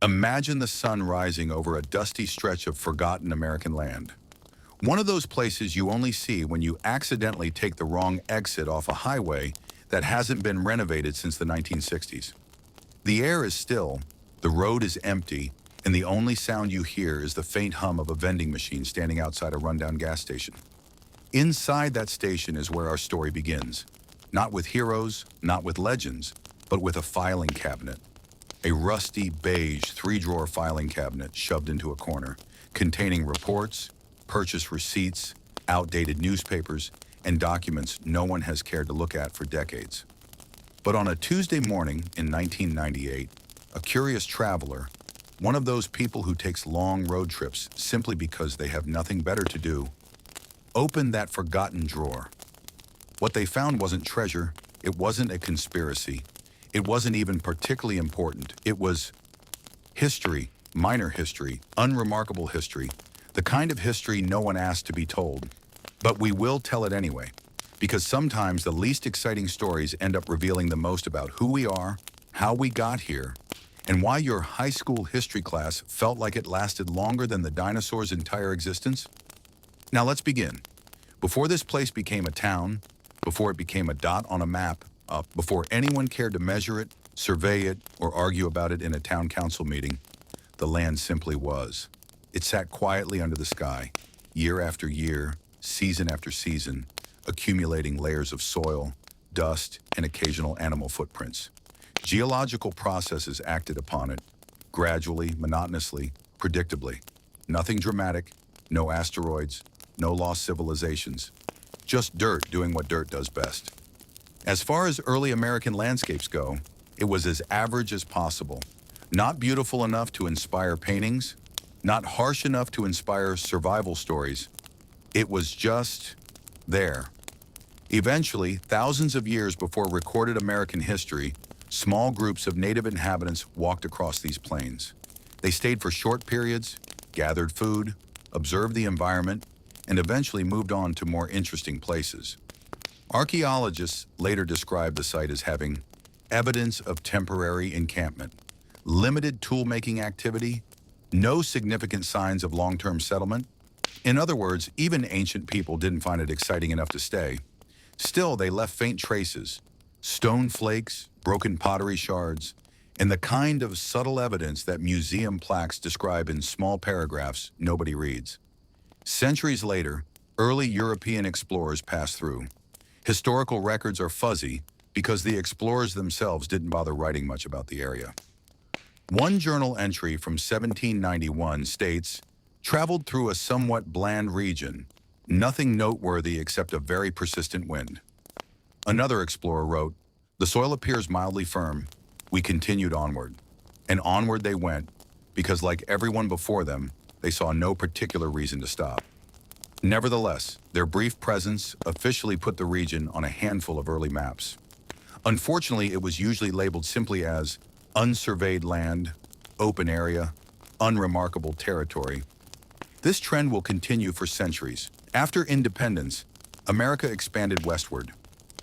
Imagine the sun rising over a dusty stretch of forgotten American land. One of those places you only see when you accidentally take the wrong exit off a highway that hasn't been renovated since the 1960s. The air is still, the road is empty, and the only sound you hear is the faint hum of a vending machine standing outside a rundown gas station. Inside that station is where our story begins. Not with heroes, not with legends, but with a filing cabinet. A rusty, beige, three-drawer filing cabinet shoved into a corner, containing reports, purchase receipts, outdated newspapers, and documents no one has cared to look at for decades. But on a Tuesday morning in 1998, a curious traveler, one of those people who takes long road trips simply because they have nothing better to do, opened that forgotten drawer. What they found wasn't treasure, it wasn't a conspiracy, it wasn't even particularly important. It was history, minor history, unremarkable history, the kind of history no one asked to be told. But we will tell it anyway, because sometimes the least exciting stories end up revealing the most about who we are, how we got here, and why your high school history class felt like it lasted longer than the dinosaurs' entire existence. Now let's begin. Before this place became a town, before it became a dot on a map, before anyone cared to measure it, survey it, or argue about it in a town council meeting, the land simply was. It sat quietly under the sky, year after year, season after season, accumulating layers of soil, dust, and occasional animal footprints. Geological processes acted upon it, gradually, monotonously, predictably. Nothing dramatic, no asteroids, no lost civilizations. Just dirt doing what dirt does best. As far as early American landscapes go, it was as average as possible. Not beautiful enough to inspire paintings, not harsh enough to inspire survival stories. It was just there. Eventually, thousands of years before recorded American history, small groups of native inhabitants walked across these plains. They stayed for short periods, gathered food, observed the environment, and eventually moved on to more interesting places. Archaeologists later described the site as having evidence of temporary encampment, limited tool-making activity, no significant signs of long-term settlement. In other words, even ancient people didn't find it exciting enough to stay. Still, they left faint traces, stone flakes, broken pottery shards, and the kind of subtle evidence that museum plaques describe in small paragraphs nobody reads. Centuries later, early European explorers passed through. Historical records are fuzzy because the explorers themselves didn't bother writing much about the area. One journal entry from 1791 states, "Traveled through a somewhat bland region, nothing noteworthy except a very persistent wind." Another explorer wrote, "The soil appears mildly firm. We continued onward." And onward they went, because like everyone before them, they saw no particular reason to stop. Nevertheless, their brief presence officially put the region on a handful of early maps. Unfortunately, it was usually labeled simply as unsurveyed land, open area, unremarkable territory. This trend will continue for centuries. After independence, America expanded westward.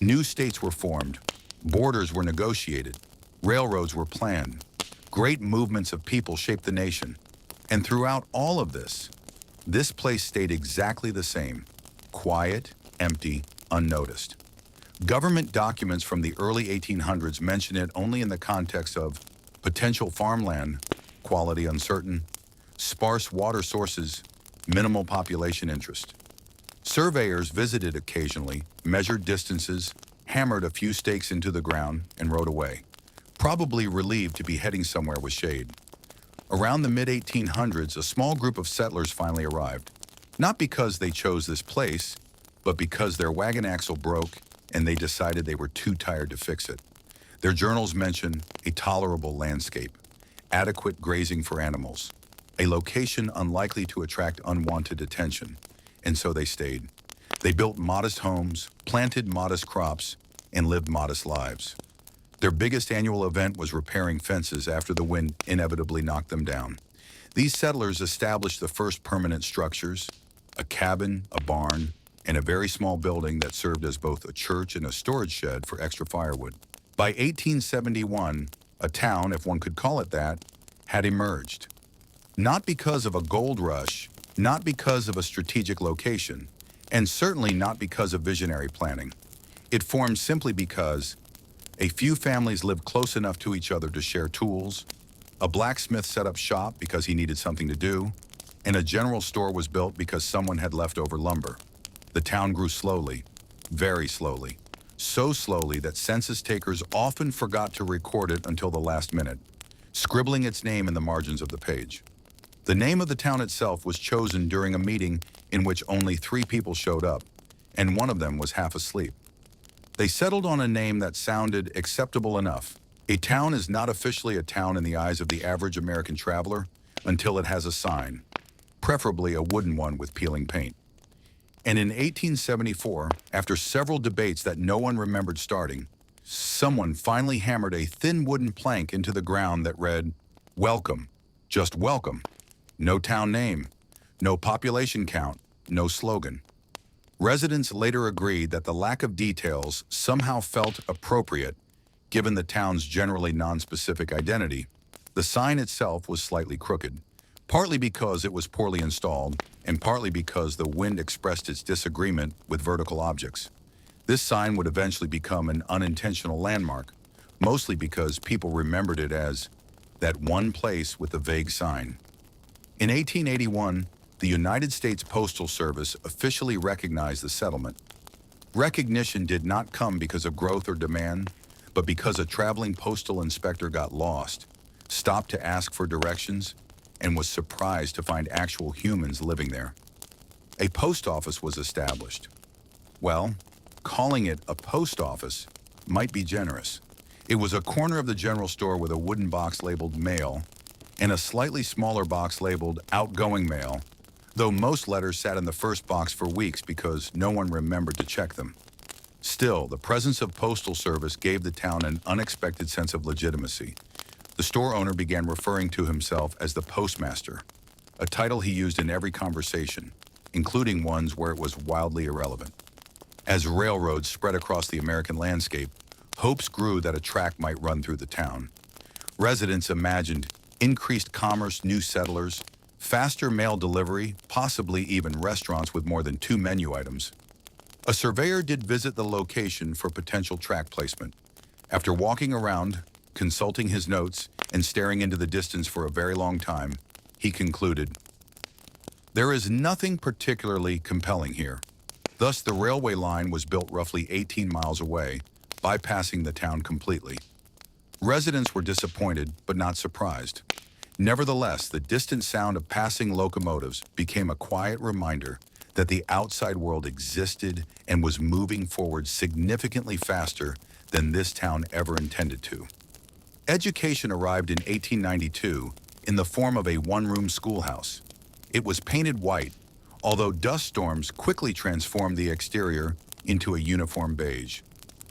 New states were formed, borders were negotiated, railroads were planned, great movements of people shaped the nation. And throughout all of this place stayed exactly the same, quiet, empty, unnoticed. Government documents from the early 1800s mention it only in the context of potential farmland, quality uncertain, sparse water sources, minimal population interest. Surveyors visited occasionally, measured distances, hammered a few stakes into the ground, and rode away, probably relieved to be heading somewhere with shade. Around the mid-1800s, a small group of settlers finally arrived, not because they chose this place, but because their wagon axle broke and they decided they were too tired to fix it. Their journals mention a tolerable landscape, adequate grazing for animals, a location unlikely to attract unwanted attention, and so they stayed. They built modest homes, planted modest crops, and lived modest lives. Their biggest annual event was repairing fences after the wind inevitably knocked them down. These settlers established the first permanent structures, a cabin, a barn, and a very small building that served as both a church and a storage shed for extra firewood. By 1871, a town, if one could call it that, had emerged. Not because of a gold rush, not because of a strategic location, and certainly not because of visionary planning. It formed simply because a few families lived close enough to each other to share tools, a blacksmith set up shop because he needed something to do, and a general store was built because someone had leftover lumber. The town grew slowly, very slowly, so slowly that census takers often forgot to record it until the last minute, scribbling its name in the margins of the page. The name of the town itself was chosen during a meeting in which only 3 people showed up, and one of them was half asleep. They settled on a name that sounded acceptable enough. A town is not officially a town in the eyes of the average American traveler until it has a sign, preferably a wooden one with peeling paint. And in 1874, after several debates that no one remembered starting, someone finally hammered a thin wooden plank into the ground that read, "Welcome, just welcome. No town name, no population count, no slogan." Residents later agreed that the lack of details somehow felt appropriate given the town's generally nonspecific identity. The sign itself was slightly crooked, partly because it was poorly installed and partly because the wind expressed its disagreement with vertical objects. This sign would eventually become an unintentional landmark, mostly because people remembered it as that one place with a vague sign. In 1881, the United States Postal Service officially recognized the settlement. Recognition did not come because of growth or demand, but because a traveling postal inspector got lost, stopped to ask for directions, and was surprised to find actual humans living there. A post office was established. Well, calling it a post office might be generous. It was a corner of the general store with a wooden box labeled mail and a slightly smaller box labeled outgoing mail, though most letters sat in the first box for weeks because no one remembered to check them. Still, the presence of postal service gave the town an unexpected sense of legitimacy. The store owner began referring to himself as the postmaster, a title he used in every conversation, including ones where it was wildly irrelevant. As railroads spread across the American landscape, hopes grew that a track might run through the town. Residents imagined increased commerce, new settlers, faster mail delivery, possibly even restaurants with more than 2 menu items. A surveyor did visit the location for potential track placement. After walking around, consulting his notes, and staring into the distance for a very long time, he concluded, "There is nothing particularly compelling here." Thus, the railway line was built roughly 18 miles away, bypassing the town completely. Residents were disappointed, but not surprised. Nevertheless, the distant sound of passing locomotives became a quiet reminder that the outside world existed and was moving forward significantly faster than this town ever intended to. Education arrived in 1892 in the form of a one-room schoolhouse. It was painted white, although dust storms quickly transformed the exterior into a uniform beige.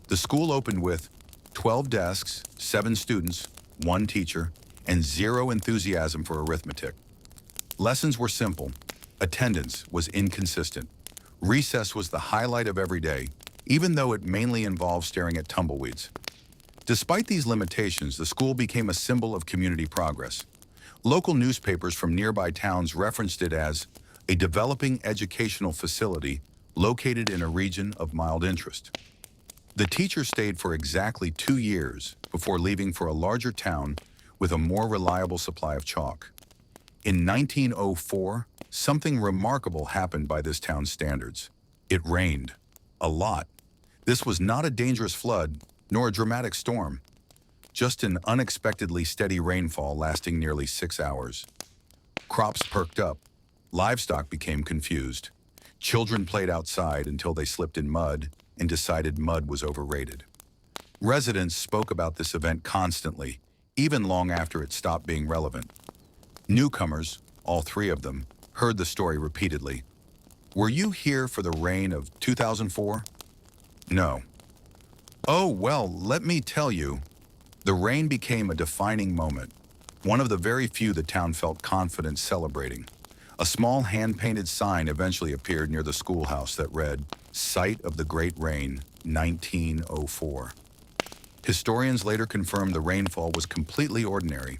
The school opened with 12 desks, 7 students, 1 teacher, and 0 enthusiasm for arithmetic. Lessons were simple. Attendance was inconsistent. Recess was the highlight of every day, even though it mainly involved staring at tumbleweeds. Despite these limitations, the school became a symbol of community progress. Local newspapers from nearby towns referenced it as a developing educational facility located in a region of mild interest. The teacher stayed for exactly 2 years before leaving for a larger town with a more reliable supply of chalk. In 1904, something remarkable happened by this town's standards. It rained. A lot. This was not a dangerous flood, nor a dramatic storm. Just an unexpectedly steady rainfall lasting nearly 6 hours. Crops perked up. Livestock became confused. Children played outside until they slipped in mud and decided mud was overrated. Residents spoke about this event constantly, even long after it stopped being relevant. Newcomers, all 3 of them, heard the story repeatedly. "Were you here for the rain of 2004? "No." "Oh, well, let me tell you." The rain became a defining moment, one of the very few the town felt confident celebrating. A small hand-painted sign eventually appeared near the schoolhouse that read, "Site of the Great Rain, 1904." Historians later confirmed the rainfall was completely ordinary.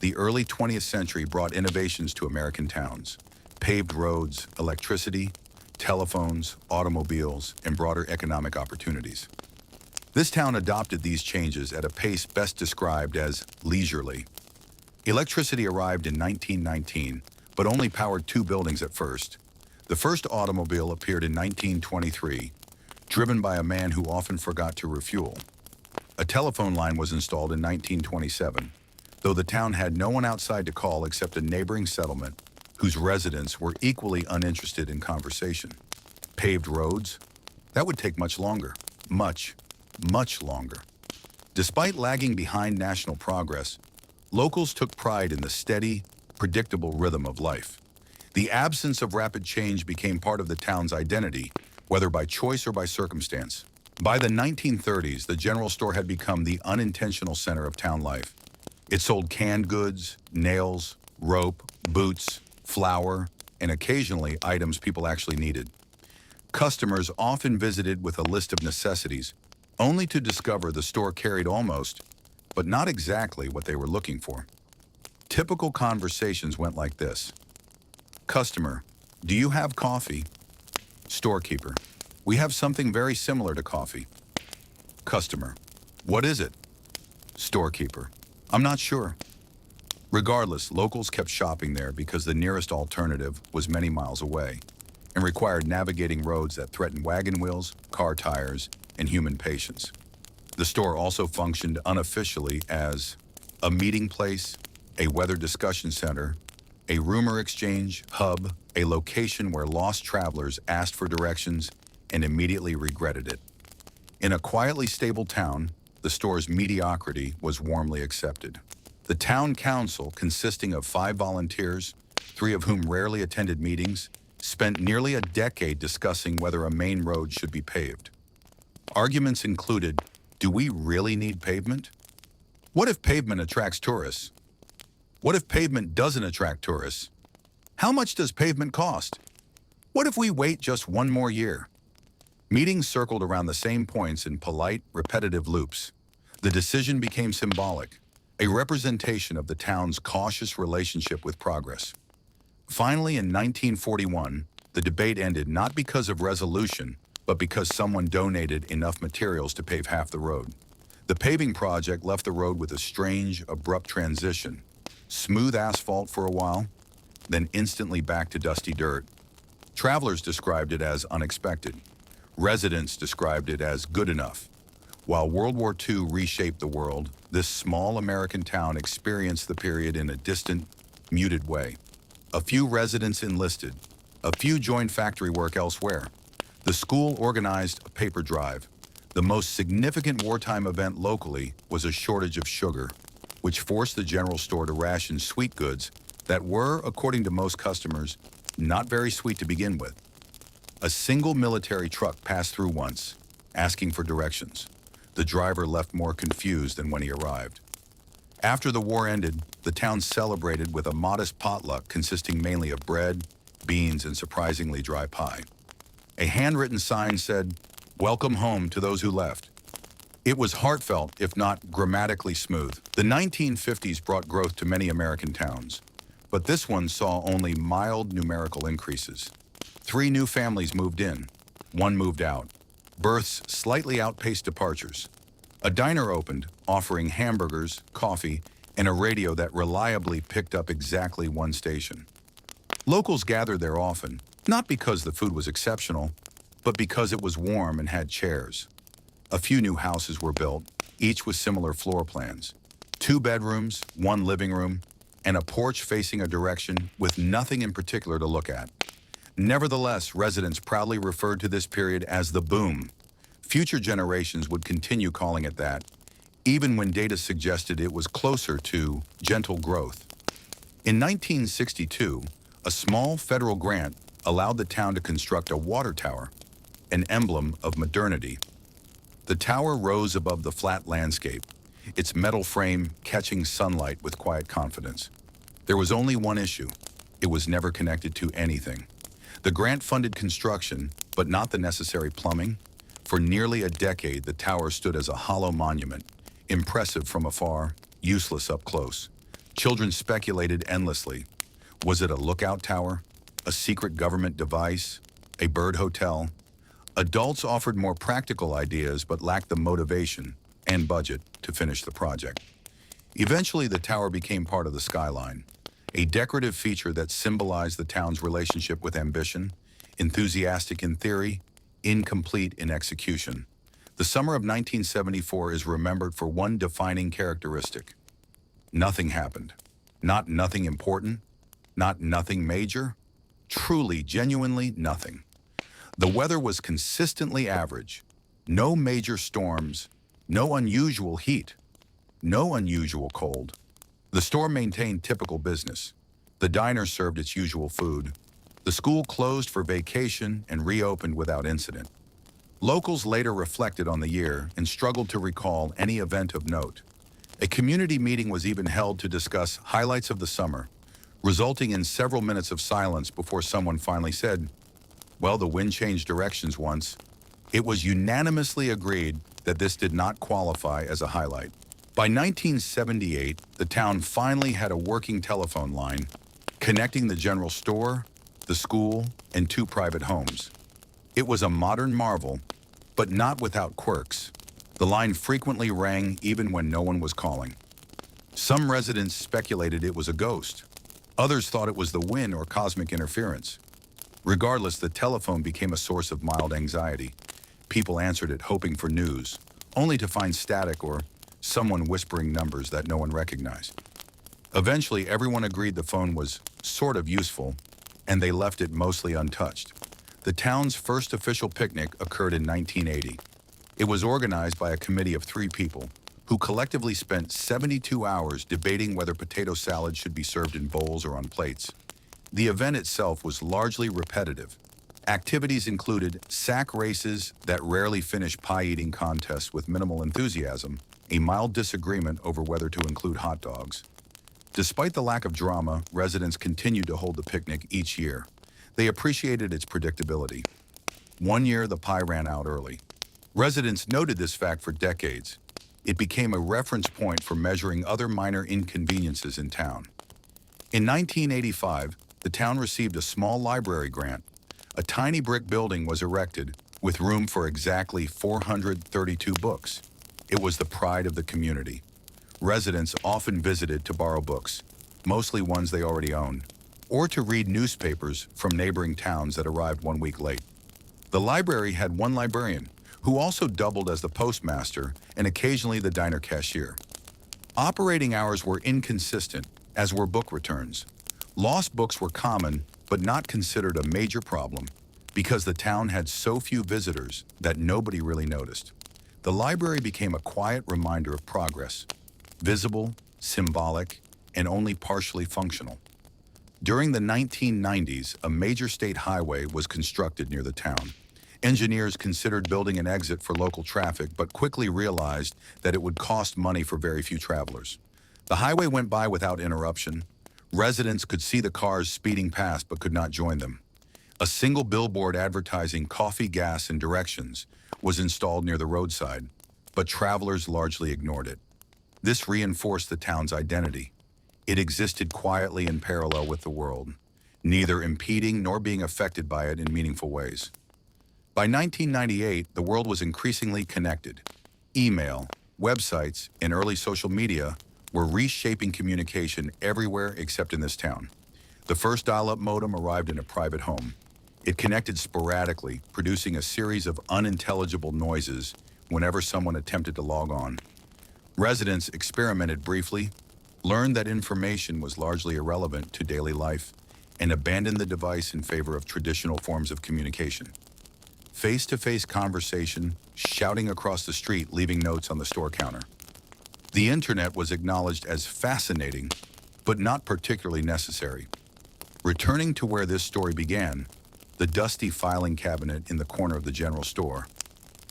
the early 20th century brought innovations to American towns: paved roads, electricity, telephones, automobiles, and broader economic opportunities. This town adopted these changes at a pace best described as leisurely. Electricity arrived in 1919, but only powered two buildings at first. The first automobile appeared in 1923, driven by a man who often forgot to refuel. A telephone line was installed in 1927, though the town had no one outside to call except a neighboring settlement whose residents were equally uninterested in conversation. Paved roads? That would take much longer. Much longer. Despite lagging behind national progress, locals took pride in the steady, predictable rhythm of life. The absence of rapid change became part of the town's identity, whether by choice or by circumstance. By the 1930s, the general store had become the unintentional center of town life. It sold canned goods, nails, rope, boots, flour, and occasionally items people actually needed. Customers often visited with a list of necessities, only to discover the store carried almost, but not exactly what they were looking for. Typical conversations went like this. Customer, do you have coffee? Storekeeper, we have something very similar to coffee. Customer, what is it? Storekeeper, I'm not sure. Regardless, locals kept shopping there because the nearest alternative was many miles away and required navigating roads that threatened wagon wheels, car tires, and human patience. The store also functioned unofficially as a meeting place, a weather discussion center, a rumor exchange hub, a location where lost travelers asked for directions and immediately regretted it. In a quietly stable town, the store's mediocrity was warmly accepted. The town council, consisting of 5 volunteers, 3 of whom rarely attended meetings, spent nearly a decade discussing whether a main road should be paved. Arguments included, do we really need pavement? What if pavement attracts tourists? What if pavement doesn't attract tourists? How much does pavement cost? What if we wait just one more year? Meetings circled around the same points in polite, repetitive loops. The decision became symbolic, a representation of the town's cautious relationship with progress. Finally, in 1941, the debate ended not because of resolution, but because someone donated enough materials to pave half the road. The paving project left the road with a strange, abrupt transition. Smooth asphalt for a while, then instantly back to dusty dirt. Travelers described it as unexpected. Residents described it as good enough. While World War II reshaped the world, this small American town experienced the period in a distant, muted way. A few residents enlisted. A few joined factory work elsewhere. The school organized a paper drive. The most significant wartime event locally was a shortage of sugar, which forced the general store to ration sweet goods that were, according to most customers, not very sweet to begin with. A single military truck passed through once, asking for directions. The driver left more confused than when he arrived. After the war ended, the town celebrated with a modest potluck consisting mainly of bread, beans, and surprisingly dry pie. A handwritten sign said, "Welcome home to those who left." It was heartfelt, if not grammatically smooth. The 1950s brought growth to many American towns, but this one saw only mild numerical increases. 3 new families moved in, 1 moved out. Births slightly outpaced departures. A diner opened, offering hamburgers, coffee, and a radio that reliably picked up exactly 1 station. Locals gathered there often, not because the food was exceptional, but because it was warm and had chairs. A few new houses were built, each with similar floor plans. 2 bedrooms, 1 living room, and a porch facing a direction with nothing in particular to look at. Nevertheless, residents proudly referred to this period as the boom. Future generations would continue calling it that, even when data suggested it was closer to gentle growth. In 1962, a small federal grant allowed the town to construct a water tower, an emblem of modernity. The tower rose above the flat landscape, its metal frame catching sunlight with quiet confidence. There was only one issue: it was never connected to anything. The grant funded construction, but not the necessary plumbing. For nearly a decade, the tower stood as a hollow monument, impressive from afar, useless up close. Children speculated endlessly. Was it a lookout tower? A secret government device? A bird hotel? Adults offered more practical ideas but lacked the motivation and budget to finish the project. Eventually, the tower became part of the skyline, a decorative feature that symbolized the town's relationship with ambition, enthusiastic in theory, incomplete in execution. The summer of 1974 is remembered for one defining characteristic. Nothing happened. Not nothing important, not nothing major, truly, genuinely nothing. The weather was consistently average. No major storms, no unusual heat, no unusual cold. The store maintained typical business. The diner served its usual food. The school closed for vacation and reopened without incident. Locals later reflected on the year and struggled to recall any event of note. A community meeting was even held to discuss highlights of the summer, resulting in several minutes of silence before someone finally said, "Well, the wind changed directions once." It was unanimously agreed that this did not qualify as a highlight. By 1978, the town finally had a working telephone line, connecting the general store, the school, and two private homes. It was a modern marvel, but not without quirks. The line frequently rang even when no one was calling. Some residents speculated it was a ghost. Others thought it was the wind or cosmic interference. Regardless, the telephone became a source of mild anxiety. People answered it hoping for news, only to find static or someone whispering numbers that no one recognized. Eventually, everyone agreed the phone was sort of useful, and they left it mostly untouched. The town's first official picnic occurred in 1980. It was organized by a committee of 3 people who collectively spent 72 hours debating whether potato salad should be served in bowls or on plates. The event itself was largely repetitive. Activities included sack races that rarely finished pie-eating contests with minimal enthusiasm, a mild disagreement over whether to include hot dogs. Despite the lack of drama, residents continued to hold the picnic each year. They appreciated its predictability. One year, the pie ran out early. Residents noted this fact for decades. It became a reference point for measuring other minor inconveniences in town. In 1985, the town received a small library grant. A tiny brick building was erected with room for exactly 432 books. It was the pride of the community. Residents often visited to borrow books, mostly ones they already owned, or to read newspapers from neighboring towns that arrived 1 week late. The library had one librarian, who also doubled as the postmaster and occasionally the diner cashier. Operating hours were inconsistent, as were book returns. Lost books were common, but not considered a major problem, because the town had so few visitors that nobody really noticed. The library became a quiet reminder of progress, visible, symbolic, and only partially functional. During the 1990s, a major state highway was constructed near the town. Engineers considered building an exit for local traffic, but quickly realized that it would cost money for very few travelers. The highway went by without interruption. Residents could see the cars speeding past but could not join them. A single billboard advertising coffee, gas, and directions was installed near the roadside, but travelers largely ignored it. This reinforced the town's identity. It existed quietly in parallel with the world, neither impeding nor being affected by it in meaningful ways. By 1998, the world was increasingly connected. Email, websites, and early social media were reshaping communication everywhere except in this town. The first dial-up modem arrived in a private home. It connected sporadically, producing a series of unintelligible noises whenever someone attempted to log on. Residents experimented briefly, learned that information was largely irrelevant to daily life, and abandoned the device in favor of traditional forms of communication. Face-to-face conversation, shouting across the street, leaving notes on the store counter. The internet was acknowledged as fascinating, but not particularly necessary. Returning to where this story began, the dusty filing cabinet in the corner of the general store.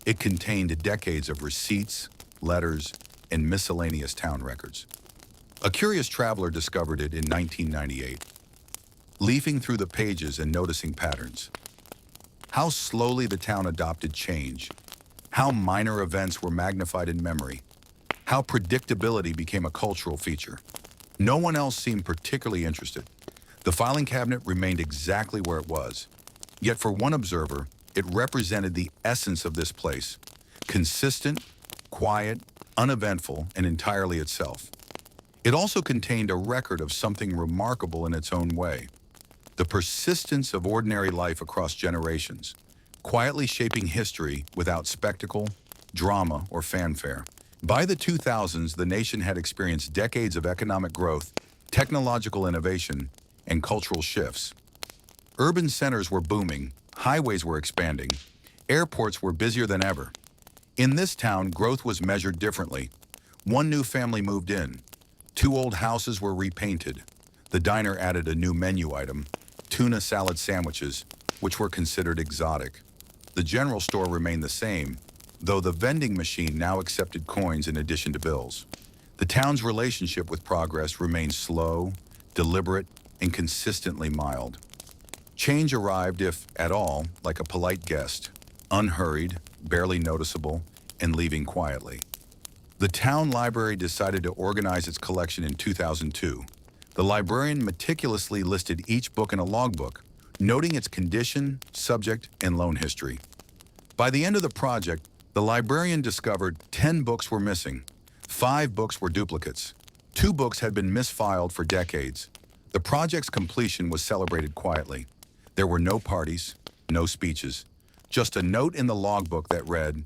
It contained decades of receipts, letters, and miscellaneous town records. A curious traveler discovered it in 1998, leafing through the pages and noticing patterns. How slowly the town adopted change, how minor events were magnified in memory, how predictability became a cultural feature. No one else seemed particularly interested. The filing cabinet remained exactly where it was. Yet for one observer, it represented the essence of this place. Consistent, quiet, uneventful, and entirely itself. It also contained a record of something remarkable in its own way. The persistence of ordinary life across generations, quietly shaping history without spectacle, drama, or fanfare. By the 2000s, the nation had experienced decades of economic growth, technological innovation, and cultural shifts. Urban centers were booming, highways were expanding, airports were busier than ever. In this town, growth was measured differently. One new family moved in. Two old houses were repainted. The diner added a new menu item, tuna salad sandwiches, which were considered exotic. The general store remained the same, though the vending machine now accepted coins in addition to bills. The town's relationship with progress remained slow, deliberate, and consistently mild. Change arrived, if at all, like a polite guest, unhurried, barely noticeable, and leaving quietly. The town library decided to organize its collection in 2002. The librarian meticulously listed each book in a logbook, noting its condition, subject, and loan history. By the end of the project, the librarian discovered 10 books were missing. 5 books were duplicates. 2 books had been misfiled for decades. The project's completion was celebrated quietly. There were no parties, no speeches, just a note in the logbook that read,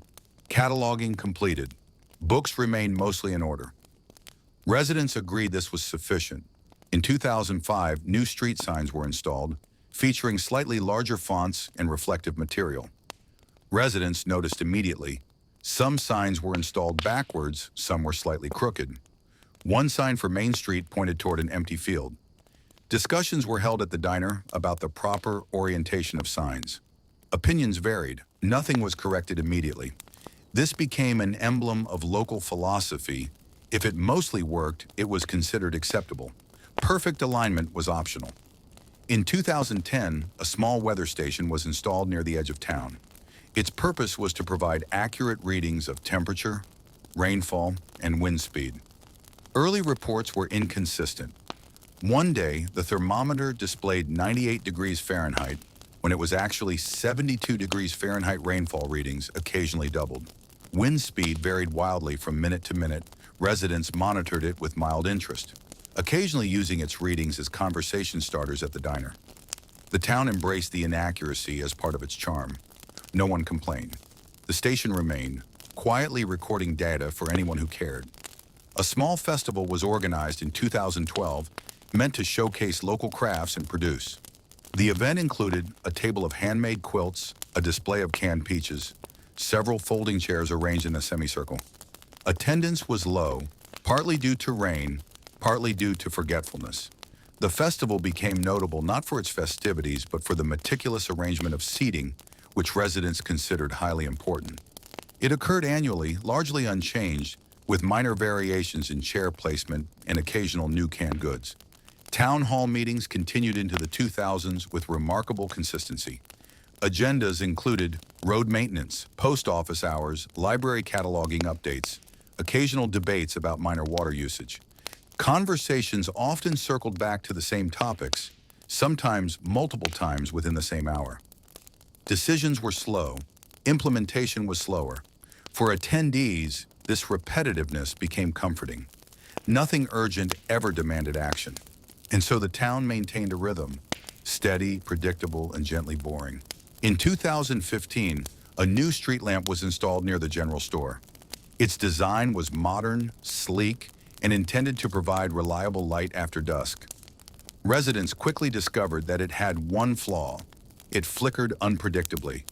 "Cataloging completed. Books remained mostly in order." Residents agreed this was sufficient. In 2005, new street signs were installed, featuring slightly larger fonts and reflective material. Residents noticed immediately. Some signs were installed backwards, some were slightly crooked. One sign for Main Street pointed toward an empty field. Discussions were held at the diner about the proper orientation of signs. Opinions varied. Nothing was corrected immediately. This became an emblem of local philosophy. If it mostly worked, it was considered acceptable. Perfect alignment was optional. In 2010, a small weather station was installed near the edge of town. Its purpose was to provide accurate readings of temperature, rainfall, and wind speed. Early reports were inconsistent. One day, the thermometer displayed 98 degrees Fahrenheit when it was actually 72 degrees Fahrenheit. Rainfall readings occasionally doubled. Wind speed varied wildly from minute to minute. Residents monitored it with mild interest, occasionally using its readings as conversation starters at the diner. The town embraced the inaccuracy as part of its charm. No one complained. The station remained, quietly recording data for anyone who cared. A small festival was organized in 2012, meant to showcase local crafts and produce. The event included a table of handmade quilts, a display of canned peaches, several folding chairs arranged in a semicircle. Attendance was low, partly due to rain, partly due to forgetfulness. The festival became notable not for its festivities, but for the meticulous arrangement of seating, which residents considered highly important. It occurred annually, largely unchanged, with minor variations in chair placement and occasional new canned goods. Town hall meetings continued into the 2000s with remarkable consistency. Agendas included road maintenance, post office hours, library cataloging updates, occasional debates about minor water usage. Conversations often circled back to the same topics, sometimes multiple times within the same hour. Decisions were slow. Implementation was slower. For attendees, this repetitiveness became comforting. Nothing urgent ever demanded action. And so the town maintained a rhythm, steady, predictable, and gently boring. In 2015, a new street lamp was installed near the general store. Its design was modern, sleek, and intended to provide reliable light after dusk. Residents quickly discovered that it had one flaw. It flickered unpredictably.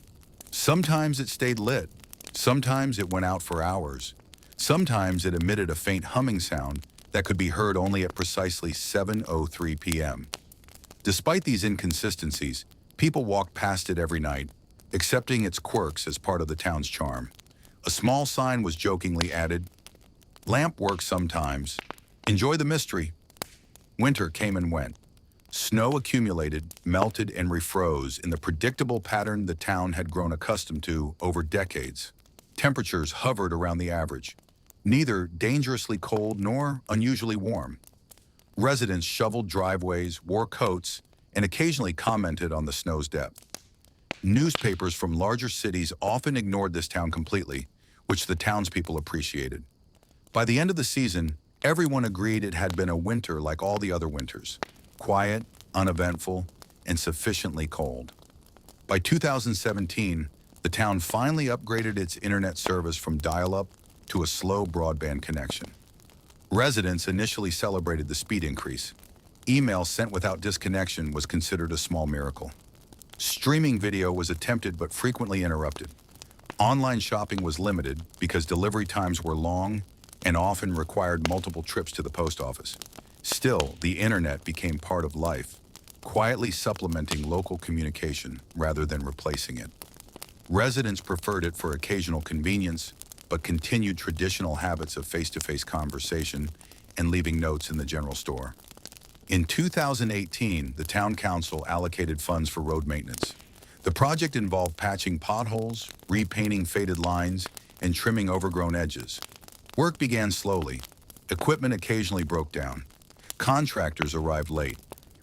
Sometimes it stayed lit. Sometimes it went out for hours. Sometimes it emitted a faint humming sound that could be heard only at precisely 7:03 p.m. Despite these inconsistencies, people walked past it every night, accepting its quirks as part of the town's charm. A small sign was jokingly added, "Lamp works sometimes. Enjoy the mystery." Winter came and went. Snow accumulated, melted, and refroze in the predictable pattern the town had grown accustomed to over decades. Temperatures hovered around the average, neither dangerously cold nor unusually warm. Residents shoveled driveways, wore coats, and occasionally commented on the snow's depth. Newspapers from larger cities often ignored this town completely, which the townspeople appreciated. By the end of the season, everyone agreed it had been a winter like all the other winters, quiet, uneventful, and sufficiently cold. By 2017, the town finally upgraded its internet service from dial-up to a slow broadband connection. Residents initially celebrated the speed increase. Email sent without disconnection was considered a small miracle. Streaming video was attempted but frequently interrupted. Online shopping was limited because delivery times were long and often required multiple trips to the post office. Still, the internet became part of life, quietly supplementing local communication rather than replacing it. Residents preferred it for occasional convenience, but continued traditional habits of face-to-face conversation and leaving notes in the general store. In 2018, the town council allocated funds for road maintenance. The project involved patching potholes, repainting faded lines, and trimming overgrown edges. Work began slowly. Equipment occasionally broke down. Contractors arrived late.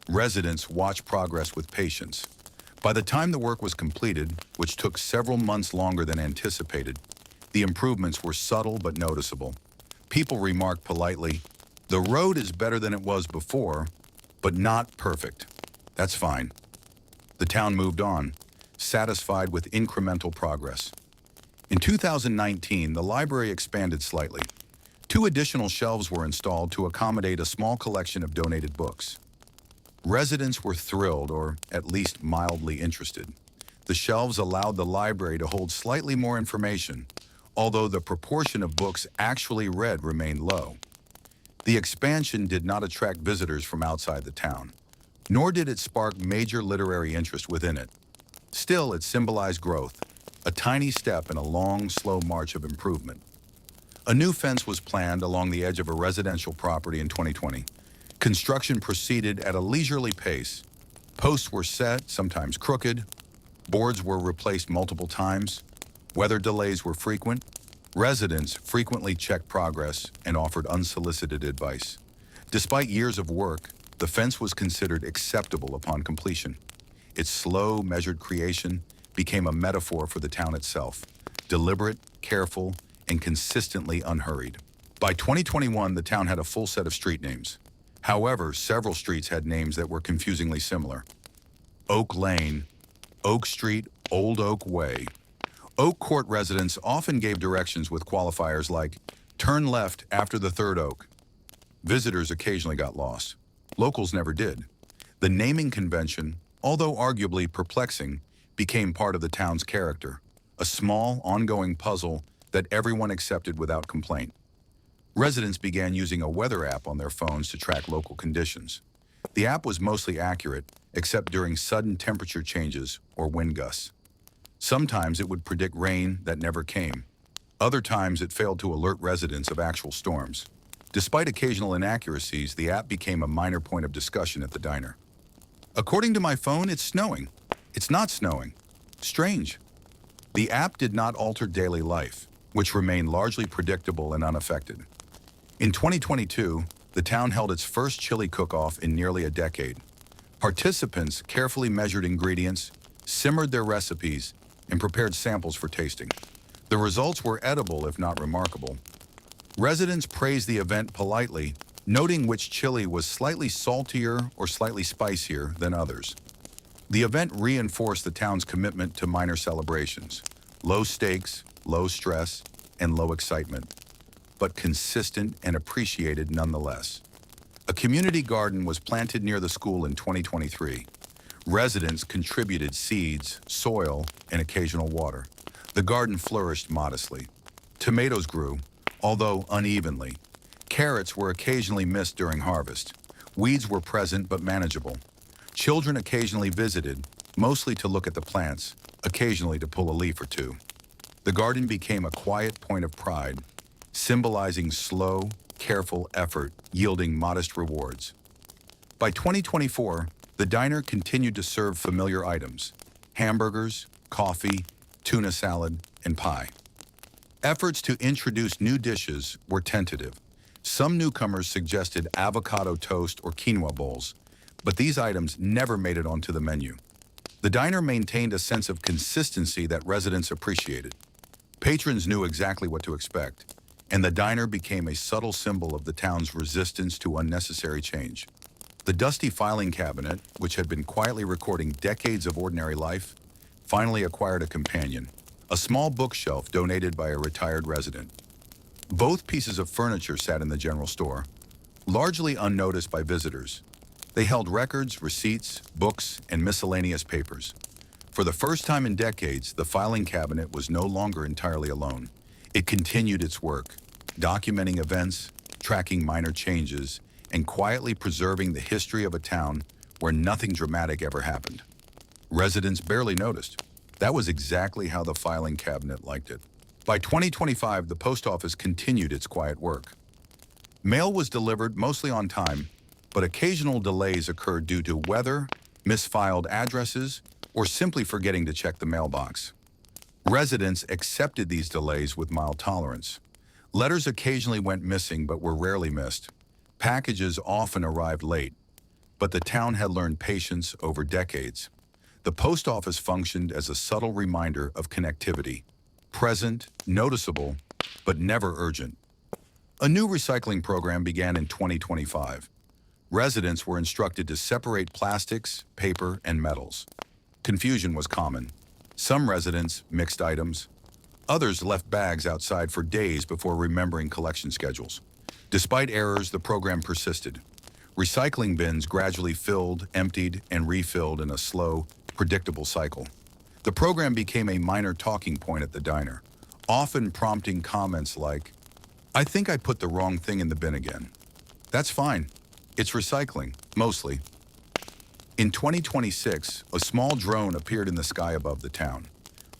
Residents watched progress with patience. By the time the work was completed, which took several months longer than anticipated, the improvements were subtle but noticeable. People remarked politely, "The road is better than it was before, but not perfect. That's fine." The town moved on, satisfied with incremental progress. In 2019, the library expanded slightly. 2 additional shelves were installed to accommodate a small collection of donated books. Residents were thrilled, or at least mildly interested. The shelves allowed the library to hold slightly more information, although the proportion of books actually read remained low. The expansion did not attract visitors from outside the town, nor did it spark major literary interest within it. Still, it symbolized growth, a tiny step in a long, slow march of improvement. A new fence was planned along the edge of a residential property in 2020. Construction proceeded at a leisurely pace. Posts were set, sometimes crooked. Boards were replaced multiple times. Weather delays were frequent. Residents frequently checked progress and offered unsolicited advice. Despite years of work, the fence was considered acceptable upon completion. Its slow, measured creation became a metaphor for the town itself, deliberate, careful, and consistently unhurried. By 2021, the town had a full set of street names. However, several streets had names that were confusingly similar. Oak Lane, Oak Street, Old Oak Way. Oak Court residents often gave directions with qualifiers like, "Turn left after the third oak." Visitors occasionally got lost. Locals never did. The naming convention, although arguably perplexing, became part of the town's character, a small, ongoing puzzle that everyone accepted without complaint. Residents began using a weather app on their phones to track local conditions. The app was mostly accurate, except during sudden temperature changes or wind gusts. Sometimes it would predict rain that never came. Other times it failed to alert residents of actual storms. Despite occasional inaccuracies, the app became a minor point of discussion at the diner. "According to my phone, it's snowing. It's not snowing. Strange." The app did not alter daily life, which remained largely predictable and unaffected. In 2022, the town held its first chili cook-off in nearly a decade. Participants carefully measured ingredients, simmered their recipes, and prepared samples for tasting. The results were edible, if not remarkable. Residents praised the event politely, noting which chili was slightly saltier or slightly spicier than others. The event reinforced the town's commitment to minor celebrations: low stakes, low stress, and low excitement, but consistent and appreciated nonetheless. A community garden was planted near the school in 2023. Residents contributed seeds, soil, and occasional water. The garden flourished modestly. Tomatoes grew, although unevenly. Carrots were occasionally missed during harvest. Weeds were present but manageable. Children occasionally visited, mostly to look at the plants, occasionally to pull a leaf or two. The garden became a quiet point of pride, symbolizing slow, careful effort yielding modest rewards. By 2024, the diner continued to serve familiar items: hamburgers, coffee, tuna salad, and pie. Efforts to introduce new dishes were tentative. Some newcomers suggested avocado toast or quinoa bowls, but these items never made it onto the menu. The diner maintained a sense of consistency that residents appreciated. Patrons knew exactly what to expect, and the diner became a subtle symbol of the town's resistance to unnecessary change. The dusty filing cabinet, which had been quietly recording decades of ordinary life, finally acquired a companion, a small bookshelf donated by a retired resident. Both pieces of furniture sat in the general store, largely unnoticed by visitors. They held records, receipts, books, and miscellaneous papers. For the first time in decades, the filing cabinet was no longer entirely alone. It continued its work, documenting events, tracking minor changes, and quietly preserving the history of a town where nothing dramatic ever happened. Residents barely noticed. That was exactly how the filing cabinet liked it. By 2025, the post office continued its quiet work. Mail was delivered mostly on time, but occasional delays occurred due to weather, misfiled addresses, or simply forgetting to check the mailbox. Residents accepted these delays with mild tolerance. Letters occasionally went missing but were rarely missed. Packages often arrived late, but the town had learned patience over decades. The post office functioned as a subtle reminder of connectivity, present, noticeable, but never urgent. A new recycling program began in 2025. Residents were instructed to separate plastics, paper, and metals. Confusion was common. Some residents mixed items. Others left bags outside for days before remembering collection schedules. Despite errors, the program persisted. Recycling bins gradually filled, emptied, and refilled in a slow, predictable cycle. The program became a minor talking point at the diner, often prompting comments like, "I think I put the wrong thing in the bin again." That's fine. It's recycling, mostly. In 2026, a small drone appeared in the sky above the town.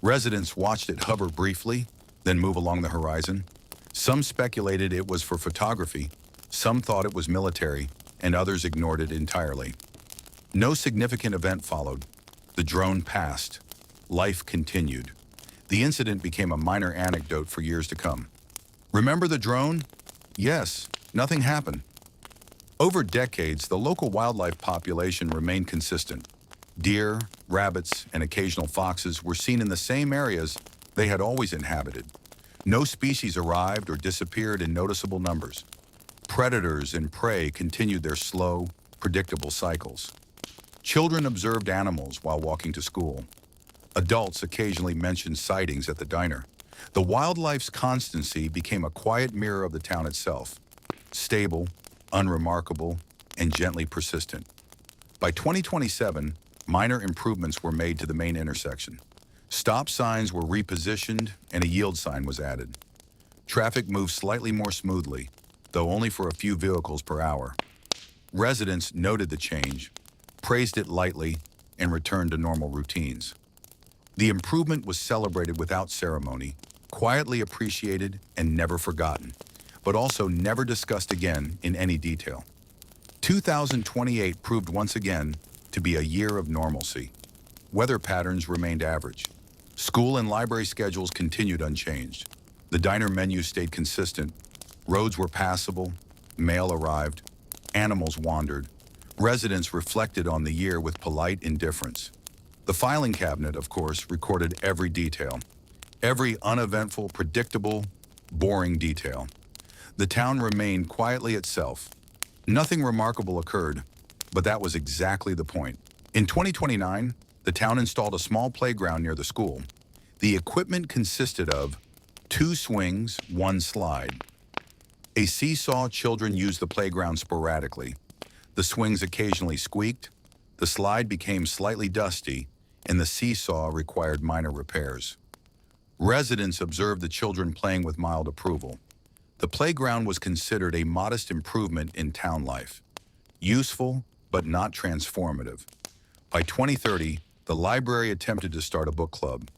Residents watched it hover briefly, then move along the horizon. Some speculated it was for photography, some thought it was military, and others ignored it entirely. No significant event followed. The drone passed. Life continued. The incident became a minor anecdote for years to come. Remember the drone? Yes, nothing happened. Over decades, the local wildlife population remained consistent. Deer, rabbits, and occasional foxes were seen in the same areas they had always inhabited. No species arrived or disappeared in noticeable numbers. Predators and prey continued their slow, predictable cycles. Children observed animals while walking to school. Adults occasionally mentioned sightings at the diner. The wildlife's constancy became a quiet mirror of the town itself, stable, unremarkable, and gently persistent. By 2027, minor improvements were made to the main intersection. Stop signs were repositioned and a yield sign was added. Traffic moved slightly more smoothly, though only for a few vehicles per hour. Residents noted the change, praised it lightly, and returned to normal routines. The improvement was celebrated without ceremony, quietly appreciated and never forgotten, but also never discussed again in any detail. 2028 proved once again to be a year of normalcy. Weather patterns remained average. School and library schedules continued unchanged. The diner menu stayed consistent. Roads were passable. Mail arrived. Animals wandered. Residents reflected on the year with polite indifference. The filing cabinet, of course, recorded every detail. Every uneventful, predictable, boring detail. The town remained quietly itself. Nothing remarkable occurred, but that was exactly the point. In 2029, the town installed a small playground near the school. The equipment consisted of 2 swings, 1 slide. A seesaw. Children used the playground sporadically. The swings occasionally squeaked, the slide became slightly dusty, and the seesaw required minor repairs. Residents observed the children playing with mild approval. The playground was considered a modest improvement in town life. Useful, but not transformative. By 2030, the library attempted to start a book club.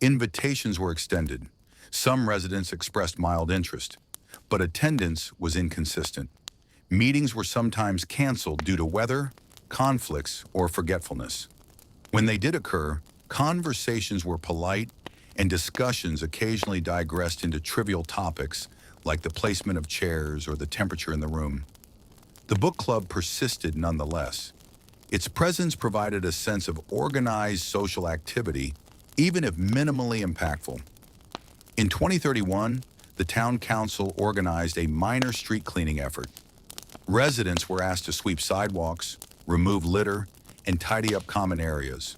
Invitations were extended. Some residents expressed mild interest, but attendance was inconsistent. Meetings were sometimes canceled due to weather, conflicts, or forgetfulness. When they did occur, conversations were polite, and discussions occasionally digressed into trivial topics like the placement of chairs or the temperature in the room. The book club persisted nonetheless. Its presence provided a sense of organized social activity, even if minimally impactful. In 2031, the town council organized a minor street cleaning effort. Residents were asked to sweep sidewalks, remove litter, and tidy up common areas.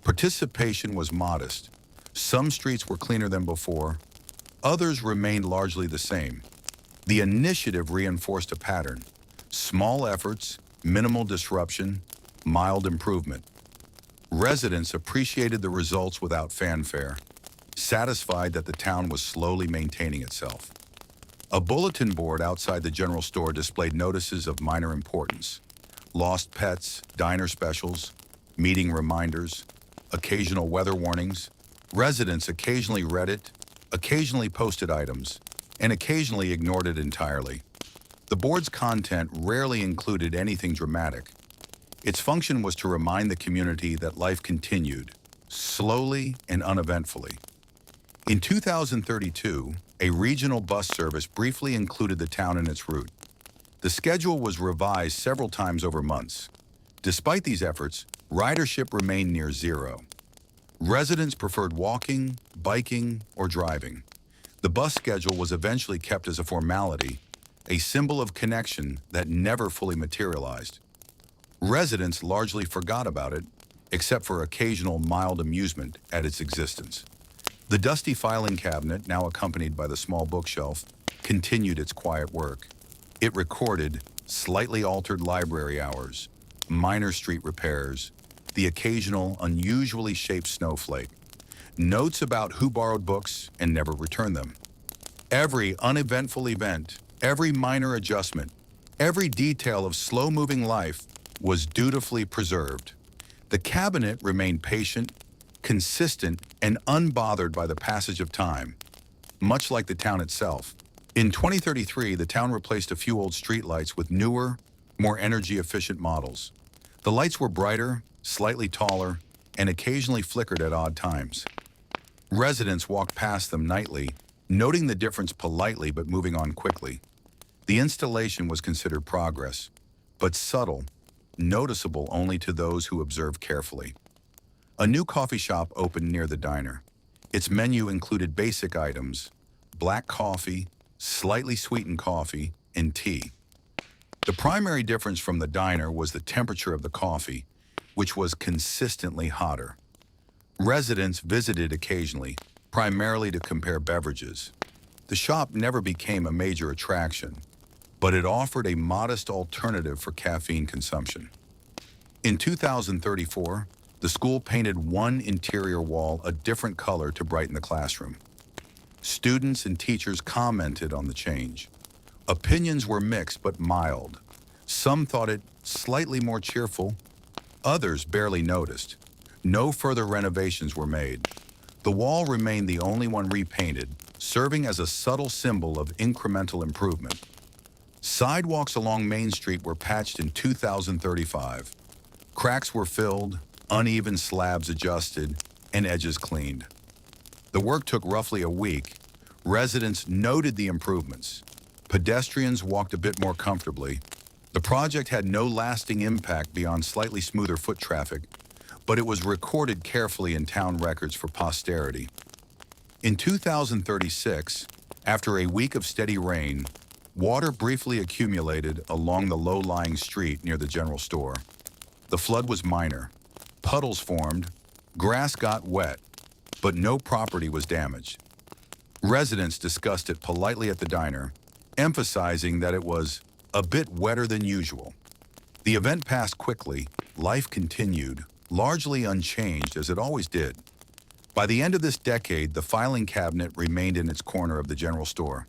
Participation was modest. Some streets were cleaner than before. Others remained largely the same. The initiative reinforced a pattern: small efforts, minimal disruption, mild improvement. Residents appreciated the results without fanfare, satisfied that the town was slowly maintaining itself. A bulletin board outside the general store displayed notices of minor importance: lost pets, diner specials, meeting reminders, occasional weather warnings. Residents occasionally read it, occasionally posted items, and occasionally ignored it entirely. The board's content rarely included anything dramatic. Its function was to remind the community that life continued, slowly and uneventfully. In 2032, a regional bus service briefly included the town in its route. The schedule was revised several times over months. Despite these efforts, ridership remained near zero. Residents preferred walking, biking, or driving. The bus schedule was eventually kept as a formality, a symbol of connection that never fully materialized. Residents largely forgot about it, except for occasional mild amusement at its existence. The dusty filing cabinet, now accompanied by the small bookshelf, continued its quiet work. It recorded slightly altered library hours, minor street repairs, the occasional unusually shaped snowflake, notes about who borrowed books and never returned them. Every uneventful event, every minor adjustment, every detail of slow-moving life was dutifully preserved. The cabinet remained patient, consistent, and unbothered by the passage of time, much like the town itself. In 2033, the town replaced a few old streetlights with newer, more energy-efficient models. The lights were brighter, slightly taller, and occasionally flickered at odd times. Residents walked past them nightly, noting the difference politely but moving on quickly. The installation was considered progress, but subtle, noticeable only to those who observed carefully. A new coffee shop opened near the diner. Its menu included basic items: black coffee, slightly sweetened coffee, and tea. The primary difference from the diner was the temperature of the coffee, which was consistently hotter. Residents visited occasionally, primarily to compare beverages. The shop never became a major attraction, but it offered a modest alternative for caffeine consumption. In 2034, the school painted one interior wall a different color to brighten the classroom. Students and teachers commented on the change. Opinions were mixed but mild. Some thought it slightly more cheerful. Others barely noticed. No further renovations were made. The wall remained the only one repainted, serving as a subtle symbol of incremental improvement. Sidewalks along Main Street were patched in 2035. Cracks were filled, uneven slabs adjusted, and edges cleaned. The work took roughly a week. Residents noted the improvements. Pedestrians walked a bit more comfortably. The project had no lasting impact beyond slightly smoother foot traffic, but it was recorded carefully in town records for posterity. In 2036, after a week of steady rain, water briefly accumulated along the low-lying street near the general store. The flood was minor. Puddles formed, grass got wet, but no property was damaged. Residents discussed it politely at the diner, emphasizing that it was a bit wetter than usual. The event passed quickly. Life continued, largely unchanged as it always did. By the end of this decade, the filing cabinet remained in its corner of the general store.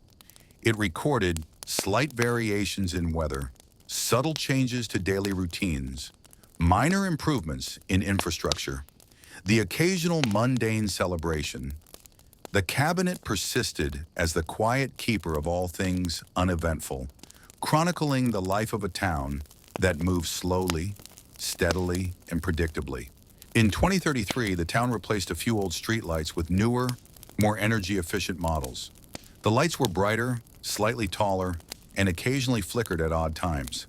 It recorded slight variations in weather, subtle changes to daily routines, minor improvements in infrastructure, the occasional mundane celebration. The cabinet persisted as the quiet keeper of all things uneventful, chronicling the life of a town that moved slowly, steadily, and predictably. In 2033, the town replaced a few old streetlights with newer, more energy-efficient models. The lights were brighter, slightly taller, and occasionally flickered at odd times.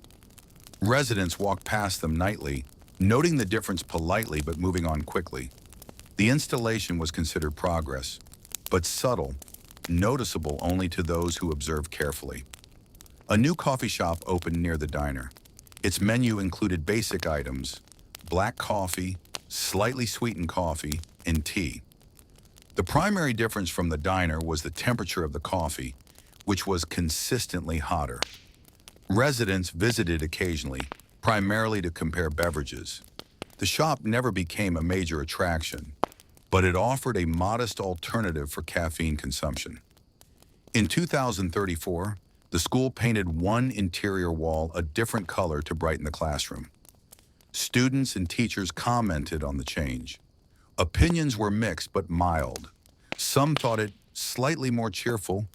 Residents walked past them nightly, noting the difference politely but moving on quickly. The installation was considered progress, but subtle, noticeable only to those who observed carefully. A new coffee shop opened near the diner. Its menu included basic items: black coffee, slightly sweetened coffee, and tea. The primary difference from the diner was the temperature of the coffee, which was consistently hotter. Residents visited occasionally, primarily to compare beverages. The shop never became a major attraction, but it offered a modest alternative for caffeine consumption. In 2034, the school painted one interior wall a different color to brighten the classroom. Students and teachers commented on the change. Opinions were mixed but mild. Some thought it slightly more cheerful,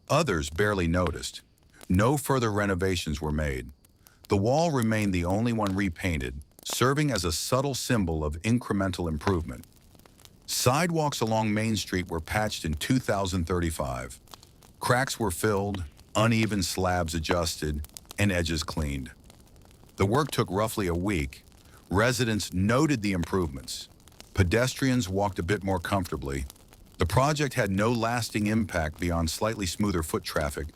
others barely noticed. No further renovations were made. The wall remained the only one repainted, serving as a subtle symbol of incremental improvement. Sidewalks along Main Street were patched in 2035. Cracks were filled, uneven slabs adjusted, and edges cleaned. The work took roughly a week. Residents noted the improvements. Pedestrians walked a bit more comfortably. The project had no lasting impact beyond slightly smoother foot traffic,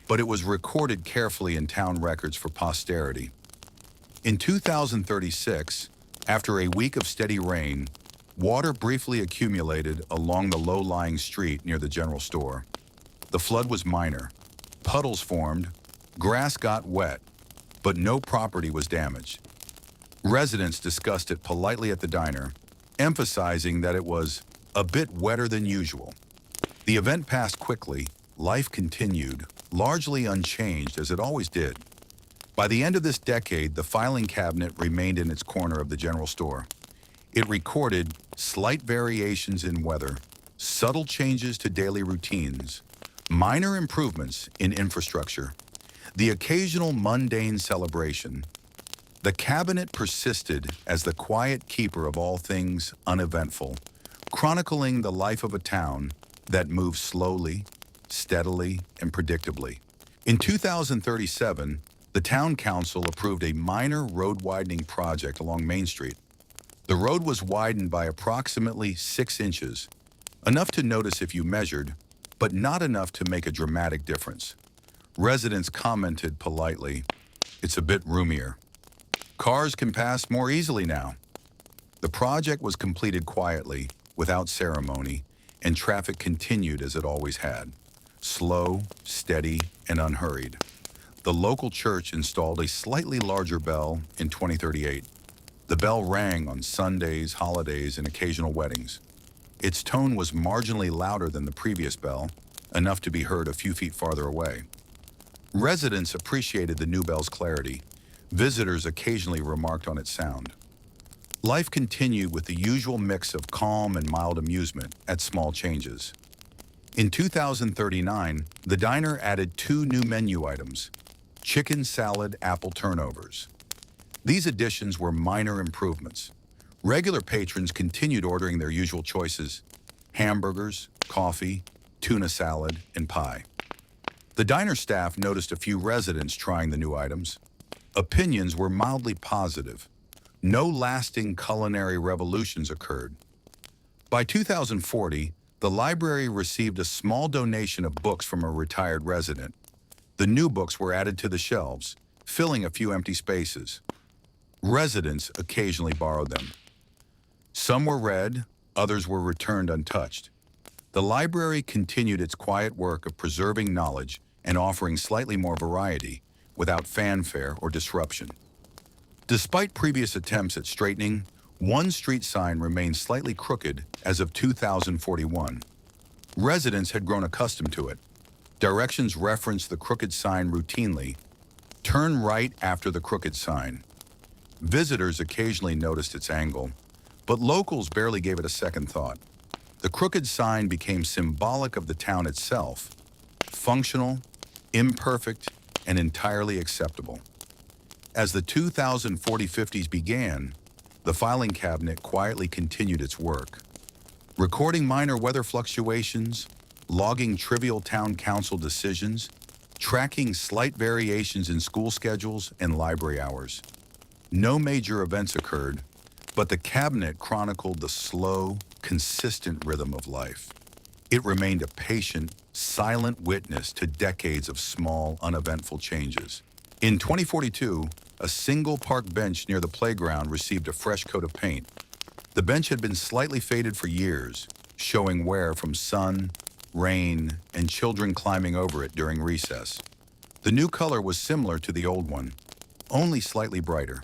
but it was recorded carefully in town records for posterity. In 2036, after a week of steady rain, water briefly accumulated along the low-lying street near the general store. The flood was minor. Puddles formed, grass got wet, but no property was damaged. Residents discussed it politely at the diner, emphasizing that it was a bit wetter than usual. The event passed quickly. Life continued, largely unchanged as it always did. By the end of this decade, the filing cabinet remained in its corner of the general store. It recorded slight variations in weather, subtle changes to daily routines, minor improvements in infrastructure, the occasional mundane celebration. The cabinet persisted as the quiet keeper of all things uneventful, chronicling the life of a town that moves slowly, steadily, and predictably. In 2037, the town council approved a minor road widening project along Main Street. The road was widened by approximately 6 inches, enough to notice if you measured, but not enough to make a dramatic difference. Residents commented politely, "It's a bit roomier. Cars can pass more easily now." The project was completed quietly, without ceremony, and traffic continued as it always had, slow, steady, and unhurried. The local church installed a slightly larger bell in 2038. The bell rang on Sundays, holidays, and occasional weddings. Its tone was marginally louder than the previous bell, enough to be heard a few feet farther away. Residents appreciated the new bell's clarity. Visitors occasionally remarked on its sound. Life continued with the usual mix of calm and mild amusement at small changes. In 2039, the diner added 2 new menu items: chicken salad apple turnovers. These additions were minor improvements. Regular patrons continued ordering their usual choices: hamburgers, coffee, tuna salad, and pie. The diner staff noticed a few residents trying the new items. Opinions were mildly positive. No lasting culinary revolutions occurred. By 2040, the library received a small donation of books from a retired resident. The new books were added to the shelves, filling a few empty spaces. Residents occasionally borrowed them. Some were read, others were returned untouched. The library continued its quiet work of preserving knowledge and offering slightly more variety, without fanfare or disruption. Despite previous attempts at straightening, one street sign remained slightly crooked as of 2041. Residents had grown accustomed to it. Directions referenced the crooked sign routinely. Turn right after the crooked sign. Visitors occasionally noticed its angle, but locals barely gave it a second thought. The crooked sign became symbolic of the town itself, functional, imperfect, and entirely acceptable. As the 2040-50s began, the filing cabinet quietly continued its work, recording minor weather fluctuations, logging trivial town council decisions, tracking slight variations in school schedules and library hours. No major events occurred, but the cabinet chronicled the slow, consistent rhythm of life. It remained a patient, silent witness to decades of small, uneventful changes. In 2042, a single park bench near the playground received a fresh coat of paint. The bench had been slightly faded for years, showing wear from sun, rain, and children climbing over it during recess. The new color was similar to the old one, only slightly brighter.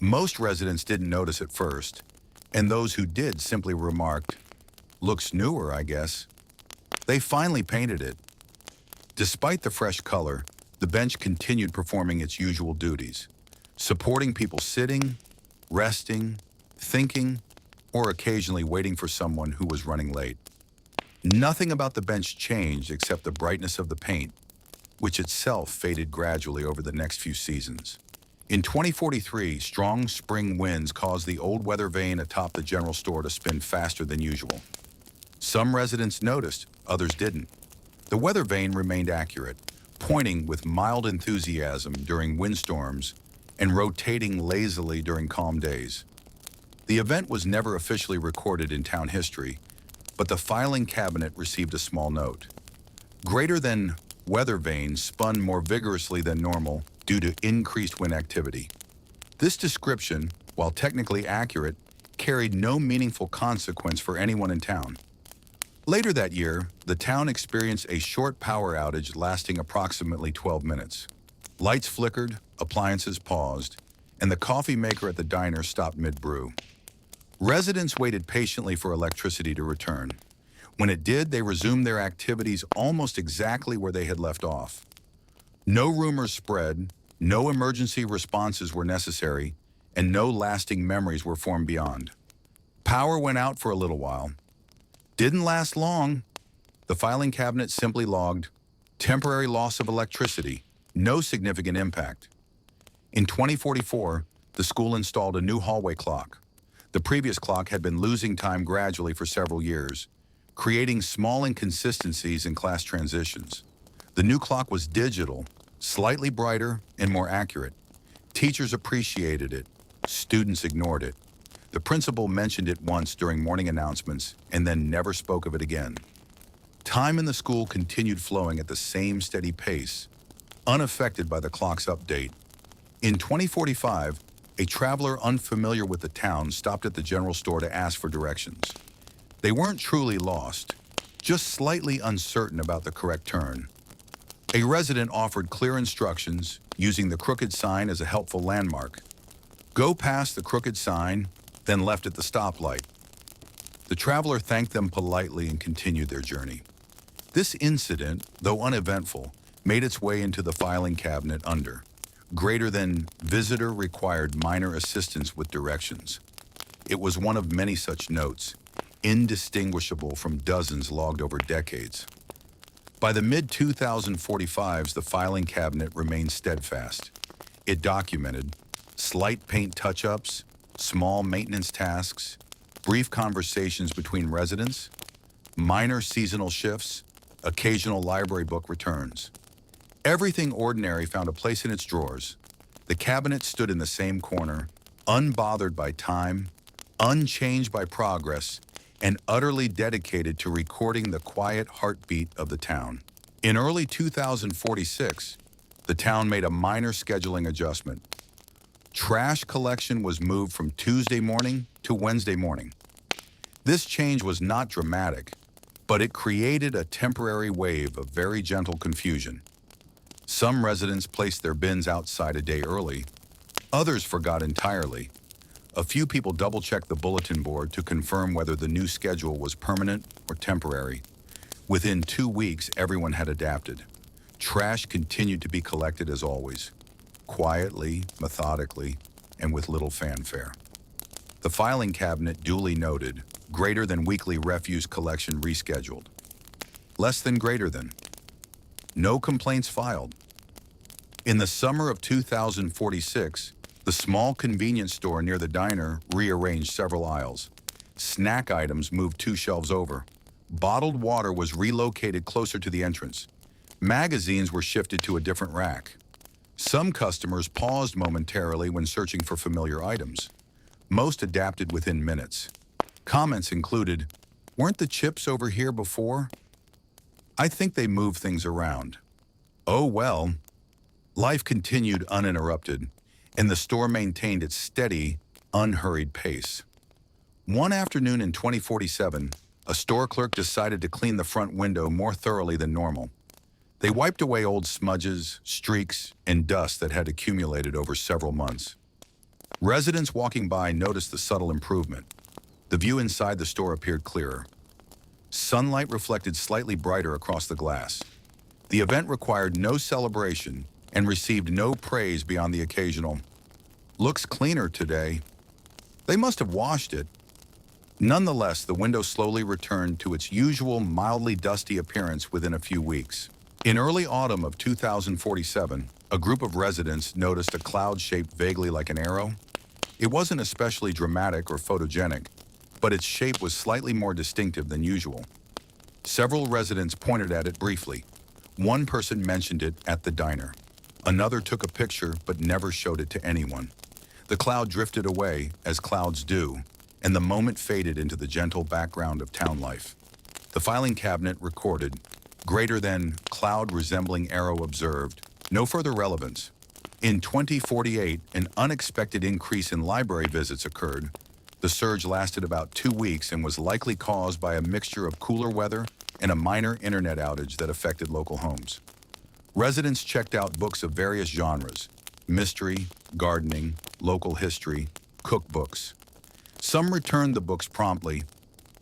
Most residents didn't notice at first, and those who did simply remarked, "Looks newer, I guess." They finally painted it. Despite the fresh color, the bench continued performing its usual duties, supporting people sitting, resting, thinking, or occasionally waiting for someone who was running late. Nothing about the bench changed except the brightness of the paint, which itself faded gradually over the next few seasons. In 2043, strong spring winds caused the old weather vane atop the general store to spin faster than usual. Some residents noticed, others didn't. The weather vane remained accurate, pointing with mild enthusiasm during windstorms and rotating lazily during calm days. The event was never officially recorded in town history, but the filing cabinet received a small note. Greater than weather vane spun more vigorously than normal due to increased wind activity. This description, while technically accurate, carried no meaningful consequence for anyone in town. Later that year, the town experienced a short power outage lasting approximately 12 minutes. Lights flickered, appliances paused, and the coffee maker at the diner stopped mid-brew. Residents waited patiently for electricity to return. When it did, they resumed their activities almost exactly where they had left off. No rumors spread, no emergency responses were necessary, and no lasting memories were formed beyond. Power went out for a little while. Didn't last long. The filing cabinet simply logged temporary loss of electricity, no significant impact. In 2044, the school installed a new hallway clock. The previous clock had been losing time gradually for several years, creating small inconsistencies in class transitions. The new clock was digital, slightly brighter, and more accurate. Teachers appreciated it. Students ignored it. The principal mentioned it once during morning announcements and then never spoke of it again. Time in the school continued flowing at the same steady pace, unaffected by the clock's update. In 2045, a traveler unfamiliar with the town stopped at the general store to ask for directions. They weren't truly lost, just slightly uncertain about the correct turn. A resident offered clear instructions, using the crooked sign as a helpful landmark. Go past the crooked sign, then left at the stoplight. The traveler thanked them politely and continued their journey. This incident, though uneventful, made its way into the filing cabinet under greater than visitor required minor assistance with directions. It was one of many such notes, indistinguishable from dozens logged over decades. By the mid-2045s, the filing cabinet remained steadfast. It documented slight paint touch-ups, small maintenance tasks, brief conversations between residents, minor seasonal shifts, occasional library book returns. Everything ordinary found a place in its drawers. The cabinet stood in the same corner, unbothered by time, unchanged by progress, and utterly dedicated to recording the quiet heartbeat of the town. In early 2046, the town made a minor scheduling adjustment. Trash collection was moved from Tuesday morning to Wednesday morning. This change was not dramatic, but it created a temporary wave of very gentle confusion. Some residents placed their bins outside a day early. Others forgot entirely. A few people double-checked the bulletin board to confirm whether the new schedule was permanent or temporary. Within 2 weeks, everyone had adapted. Trash continued to be collected as always, quietly, methodically, and with little fanfare. The filing cabinet duly noted, greater than weekly refuse collection rescheduled. Less than greater than. No complaints filed. In the summer of 2046, the small convenience store near the diner rearranged several aisles. Snack items moved 2 shelves over. Bottled water was relocated closer to the entrance. Magazines were shifted to a different rack. Some customers paused momentarily when searching for familiar items. Most adapted within minutes. Comments included, "Weren't the chips over here before? I think they moved things around." Oh well. Life continued uninterrupted, and the store maintained its steady, unhurried pace. One afternoon in 2047, a store clerk decided to clean the front window more thoroughly than normal. They wiped away old smudges, streaks, and dust that had accumulated over several months. Residents walking by noticed the subtle improvement. The view inside the store appeared clearer. Sunlight reflected slightly brighter across the glass. The event required no celebration and received no praise beyond the occasional, "Looks cleaner today." They must have washed it. Nonetheless, the window slowly returned to its usual mildly dusty appearance within a few weeks. In early autumn of 2047, a group of residents noticed a cloud shaped vaguely like an arrow. It wasn't especially dramatic or photogenic, but its shape was slightly more distinctive than usual. Several residents pointed at it briefly. One person mentioned it at the diner. Another took a picture but never showed it to anyone. The cloud drifted away, as clouds do, and the moment faded into the gentle background of town life. The filing cabinet recorded, "Greater than cloud resembling arrow observed, no further relevance." In 2048, an unexpected increase in library visits occurred. The surge lasted about 2 weeks and was likely caused by a mixture of cooler weather and a minor internet outage that affected local homes. Residents checked out books of various genres: mystery, gardening, local history, cookbooks. Some returned the books promptly,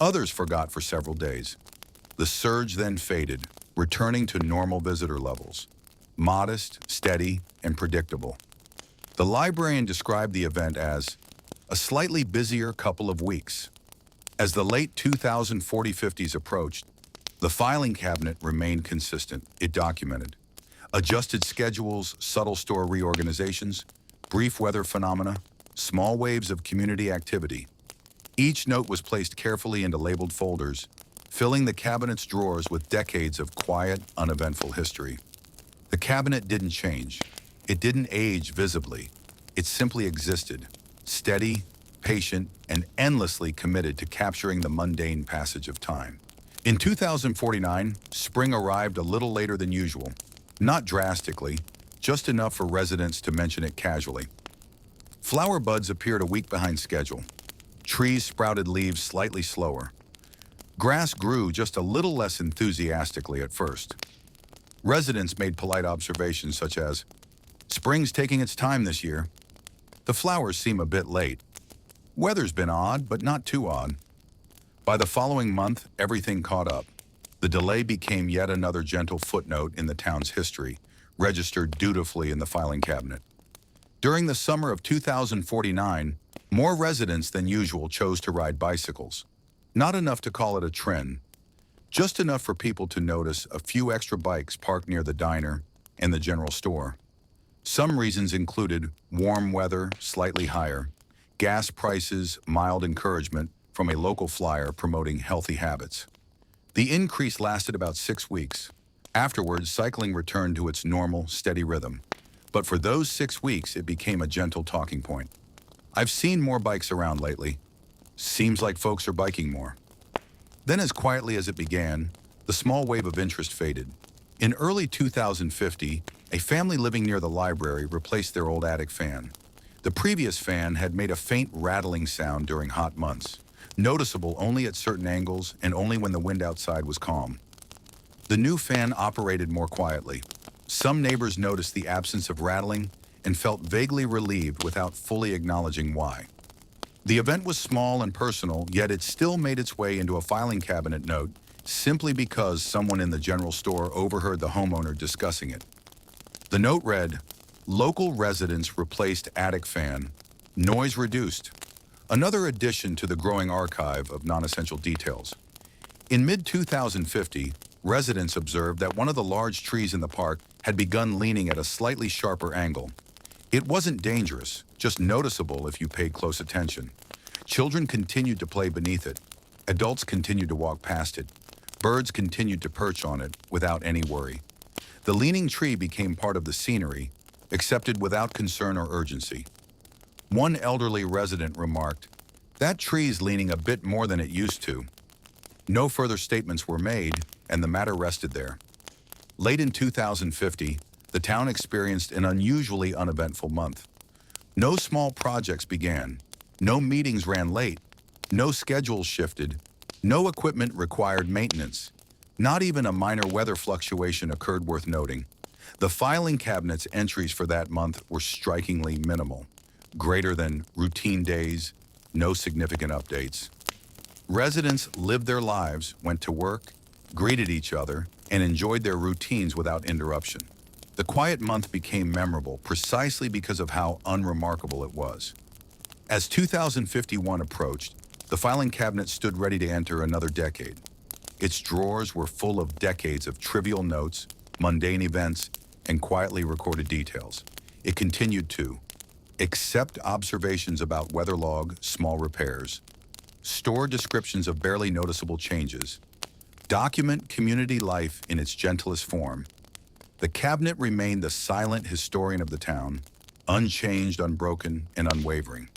others forgot for several days. The surge then faded, returning to normal visitor levels. Modest, steady, and predictable. The librarian described the event as a slightly busier couple of weeks. As the late 2040-50s approached, the filing cabinet remained consistent, it documented. Adjusted schedules, subtle store reorganizations, brief weather phenomena, small waves of community activity. Each note was placed carefully into labeled folders, filling the cabinet's drawers with decades of quiet, uneventful history. The cabinet didn't change. It didn't age visibly. It simply existed, steady, patient, and endlessly committed to capturing the mundane passage of time. In 2049, spring arrived a little later than usual. Not drastically, just enough for residents to mention it casually. Flower buds appeared a week behind schedule. Trees sprouted leaves slightly slower. Grass grew just a little less enthusiastically at first. Residents made polite observations such as, "Spring's taking its time this year. The flowers seem a bit late. Weather's been odd, but not too odd." By the following month, everything caught up. The delay became yet another gentle footnote in the town's history, registered dutifully in the filing cabinet. During the summer of 2049, more residents than usual chose to ride bicycles. Not enough to call it a trend, just enough for people to notice a few extra bikes parked near the diner and the general store. Some reasons included warm weather, slightly higher, gas prices, mild encouragement from a local flyer promoting healthy habits. The increase lasted about 6 weeks. Afterwards, cycling returned to its normal, steady rhythm. But for those 6 weeks, it became a gentle talking point. "I've seen more bikes around lately. Seems like folks are biking more." Then, as quietly as it began, the small wave of interest faded. In early 2050, a family living near the library replaced their old attic fan. The previous fan had made a faint rattling sound during hot months, noticeable only at certain angles and only when the wind outside was calm. The new fan operated more quietly. Some neighbors noticed the absence of rattling and felt vaguely relieved without fully acknowledging why. The event was small and personal, yet it still made its way into a filing cabinet note simply because someone in the general store overheard the homeowner discussing it. The note read, "Local residents replaced attic fan. Noise reduced." Another addition to the growing archive of non-essential details. In mid-2050, residents observed that one of the large trees in the park had begun leaning at a slightly sharper angle. It wasn't dangerous, just noticeable if you paid close attention. Children continued to play beneath it. Adults continued to walk past it. Birds continued to perch on it without any worry. The leaning tree became part of the scenery, accepted without concern or urgency. One elderly resident remarked, "That tree's leaning a bit more than it used to." No further statements were made, and the matter rested there. Late in 2050, the town experienced an unusually uneventful month. No small projects began, no meetings ran late, no schedules shifted, no equipment required maintenance. Not even a minor weather fluctuation occurred worth noting. The filing cabinet's entries for that month were strikingly minimal, greater than routine days, no significant updates. Residents lived their lives, went to work, greeted each other, and enjoyed their routines without interruption. The quiet month became memorable precisely because of how unremarkable it was. As 2051 approached, the filing cabinet stood ready to enter another decade. Its drawers were full of decades of trivial notes, mundane events, and quietly recorded details. It continued to accept observations about weather log, small repairs, store descriptions of barely noticeable changes, document community life in its gentlest form. The cabinet remained the silent historian of the town, unchanged, unbroken, and unwavering.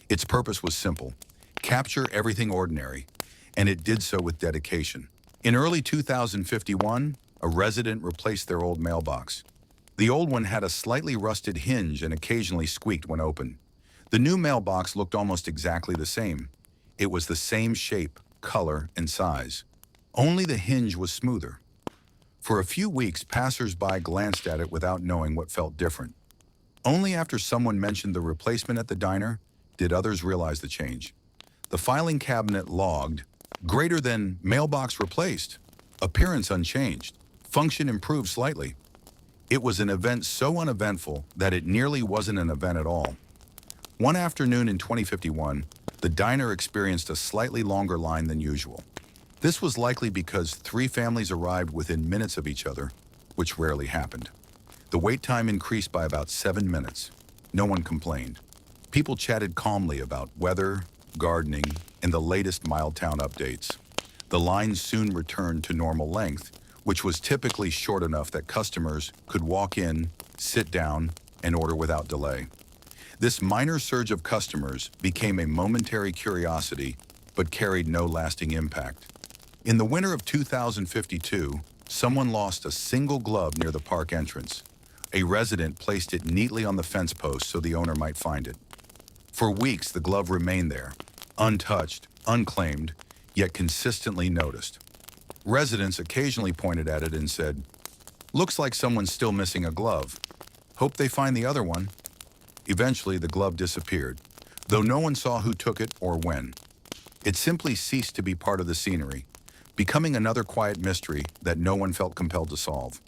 Its purpose was simple: capture everything ordinary, and it did so with dedication. In early 2051, a resident replaced their old mailbox. The old one had a slightly rusted hinge and occasionally squeaked when opened. The new mailbox looked almost exactly the same. It was the same shape, color, and size. Only the hinge was smoother. For a few weeks, passers-by glanced at it without knowing what felt different. Only after someone mentioned the replacement at the diner did others realize the change. The filing cabinet logged, greater than mailbox replaced, appearance unchanged, function improved slightly. It was an event so uneventful that it nearly wasn't an event at all. One afternoon in 2051, the diner experienced a slightly longer line than usual. This was likely because 3 families arrived within minutes of each other, which rarely happened. The wait time increased by about 7 minutes. No one complained. People chatted calmly about weather, gardening, and the latest Miletown updates. The line soon returned to normal length, which was typically short enough that customers could walk in, sit down, and order without delay. This minor surge of customers became a momentary curiosity, but carried no lasting impact. In the winter of 2052, someone lost a single glove near the park entrance. A resident placed it neatly on the fence post so the owner might find it. For weeks, the glove remained there, untouched, unclaimed, yet consistently noticed. Residents occasionally pointed at it and said, "Looks like someone's still missing a glove. Hope they find the other one." Eventually, the glove disappeared, though no one saw who took it or when. It simply ceased to be part of the scenery, becoming another quiet mystery that no one felt compelled to solve.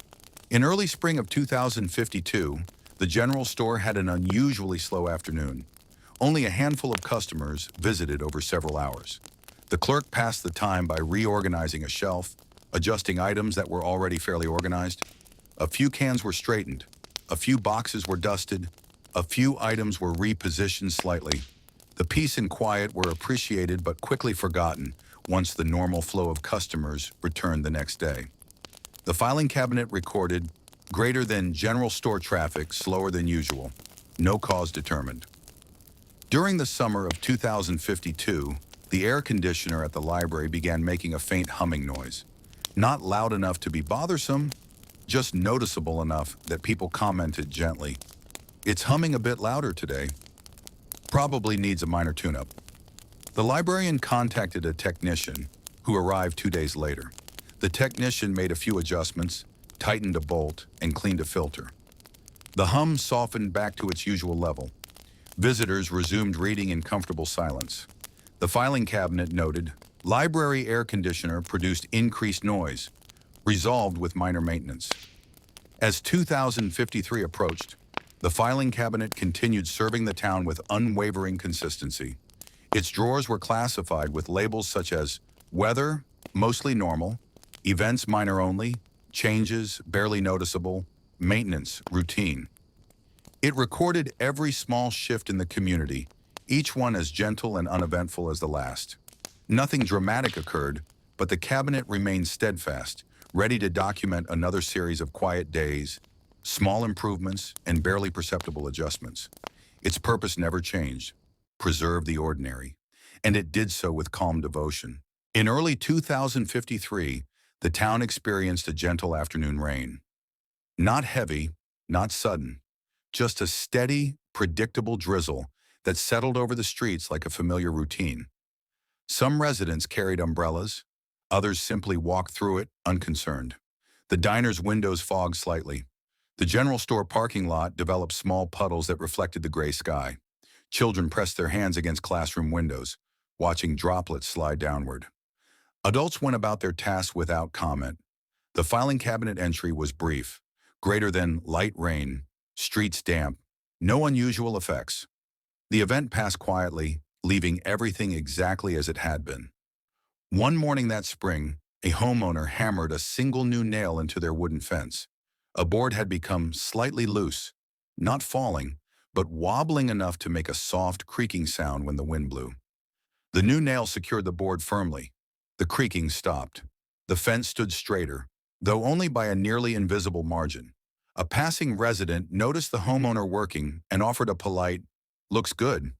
In early spring of 2052, the general store had an unusually slow afternoon. Only a handful of customers visited over several hours. The clerk passed the time by reorganizing a shelf, adjusting items that were already fairly organized. A few cans were straightened, a few boxes were dusted, a few items were repositioned slightly. The peace and quiet were appreciated but quickly forgotten once the normal flow of customers returned the next day. The filing cabinet recorded greater than general store traffic, slower than usual, no cause determined. During the summer of 2052, the air conditioner at the library began making a faint humming noise. Not loud enough to be bothersome, just noticeable enough that people commented gently, "It's humming a bit louder today. Probably needs a minor tune-up." The librarian contacted a technician, who arrived 2 days later. The technician made a few adjustments, tightened a bolt, and cleaned a filter. The hum softened back to its usual level. Visitors resumed reading in comfortable silence. The filing cabinet noted, "Library air conditioner produced increased noise, resolved with minor maintenance." As 2053 approached, the filing cabinet continued serving the town with unwavering consistency. Its drawers were classified with labels such as weather, mostly normal, events minor only, changes barely noticeable, maintenance routine. It recorded every small shift in the community, each one as gentle and uneventful as the last. Nothing dramatic occurred, but the cabinet remained steadfast, ready to document another series of quiet days, small improvements, and barely perceptible adjustments. Its purpose never changed: preserve the ordinary. And it did so with calm devotion. In early 2053, the town experienced a gentle afternoon rain. Not heavy, not sudden, just a steady, predictable drizzle that settled over the streets like a familiar routine. Some residents carried umbrellas, others simply walked through it unconcerned. The diner's windows fogged slightly. The general store parking lot developed small puddles that reflected the gray sky. Children pressed their hands against classroom windows, watching droplets slide downward. Adults went about their tasks without comment. The filing cabinet entry was brief, greater than light rain, streets damp, no unusual effects. The event passed quietly, leaving everything exactly as it had been. One morning that spring, a homeowner hammered a single new nail into their wooden fence. A board had become slightly loose, not falling, but wobbling enough to make a soft, creaking sound when the wind blew. The new nail secured the board firmly. The creaking stopped. The fence stood straighter, though only by a nearly invisible margin. A passing resident noticed the homeowner working and offered a polite, "Looks good."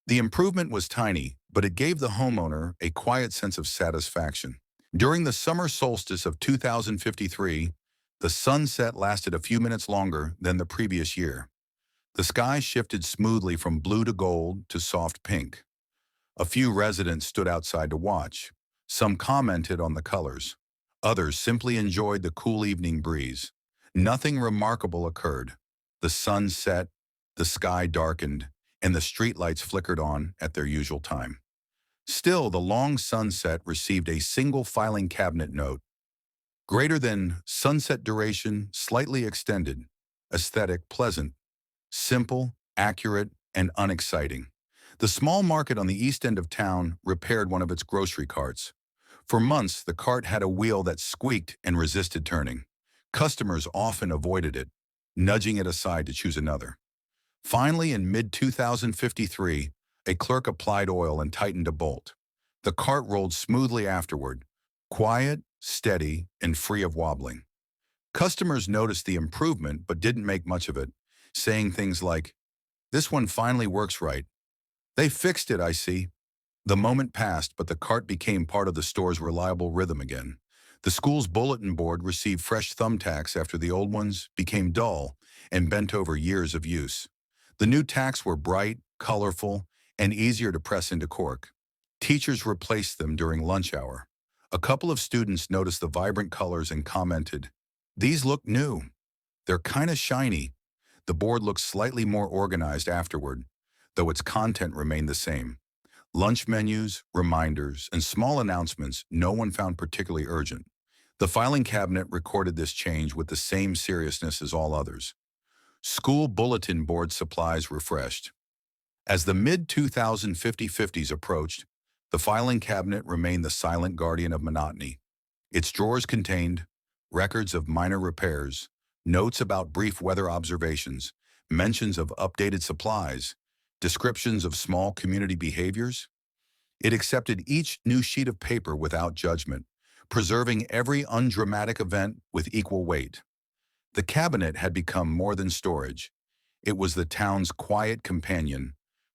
The improvement was tiny, but it gave the homeowner a quiet sense of satisfaction. During the summer solstice of 2053, the sunset lasted a few minutes longer than the previous year. The sky shifted smoothly from blue to gold to soft pink. A few residents stood outside to watch. Some commented on the colors. Others simply enjoyed the cool evening breeze. Nothing remarkable occurred. The sun set, the sky darkened, and the streetlights flickered on at their usual time. Still, the long sunset received a single filing cabinet note: greater than sunset duration, slightly extended, aesthetic, pleasant, simple, accurate, and unexciting. The small market on the east end of town repaired one of its grocery carts. For months, the cart had a wheel that squeaked and resisted turning. Customers often avoided it, nudging it aside to choose another. Finally, in mid-2053, a clerk applied oil and tightened a bolt. The cart rolled smoothly afterward, quiet, steady, and free of wobbling. Customers noticed the improvement but didn't make much of it, saying things like, "This one finally works right. They fixed it, I see." The moment passed, but the cart became part of the store's reliable rhythm again. The school's bulletin board received fresh thumbtacks after the old ones became dull and bent over years of use. The new tacks were bright, colorful, and easier to press into cork. Teachers replaced them during lunch hour. A couple of students noticed the vibrant colors and commented, "These look new. They're kind of shiny." The board looked slightly more organized afterward, though its content remained the same. Lunch menus, reminders, and small announcements no one found particularly urgent. The filing cabinet recorded this change with the same seriousness as all others. School bulletin board supplies refreshed. As the mid-2050s approached, the filing cabinet remained the silent guardian of monotony. Its drawers contained records of minor repairs, notes about brief weather observations, mentions of updated supplies, descriptions of small community behaviors. It accepted each new sheet of paper without judgment, preserving every undramatic event with equal weight. The cabinet had become more than storage. It was the town's quiet companion,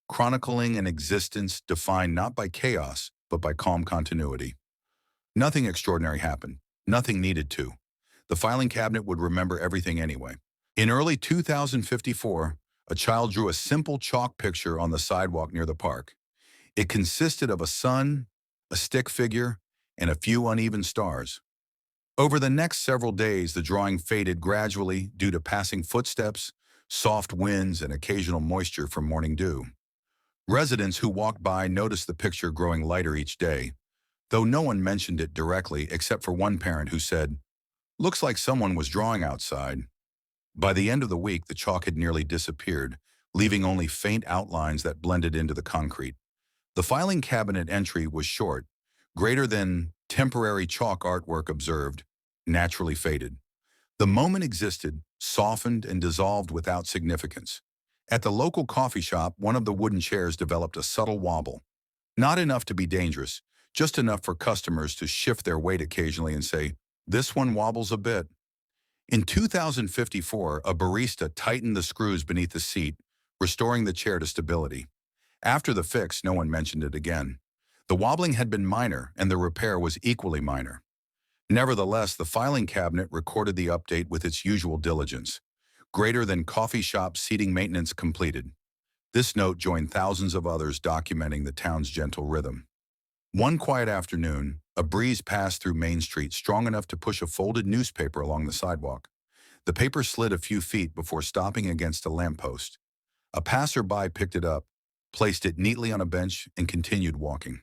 chronicling an existence defined not by chaos, but by calm continuity. Nothing extraordinary happened. Nothing needed to. The filing cabinet would remember everything anyway. In early 2054, a child drew a simple chalk picture on the sidewalk near the park. It consisted of a sun, a stick figure, and a few uneven stars. Over the next several days, the drawing faded gradually due to passing footsteps, soft winds, and occasional moisture from morning dew. Residents who walked by noticed the picture growing lighter each day, though no one mentioned it directly except for one parent who said, "Looks like someone was drawing outside." By the end of the week, the chalk had nearly disappeared, leaving only faint outlines that blended into the concrete. The filing cabinet entry was short, greater than temporary chalk artwork observed, naturally faded. The moment existed, softened, and dissolved without significance. At the local coffee shop, one of the wooden chairs developed a subtle wobble. Not enough to be dangerous, just enough for customers to shift their weight occasionally and say, "This one wobbles a bit." In 2054, a barista tightened the screws beneath the seat, restoring the chair to stability. After the fix, no one mentioned it again. The wobbling had been minor, and the repair was equally minor. Nevertheless, the filing cabinet recorded the update with its usual diligence. Greater than coffee shop seating maintenance completed. This note joined thousands of others documenting the town's gentle rhythm. One quiet afternoon, a breeze passed through Main Street strong enough to push a folded newspaper along the sidewalk. The paper slid a few feet before stopping against a lamppost. A passerby picked it up, placed it neatly on a bench, and continued walking.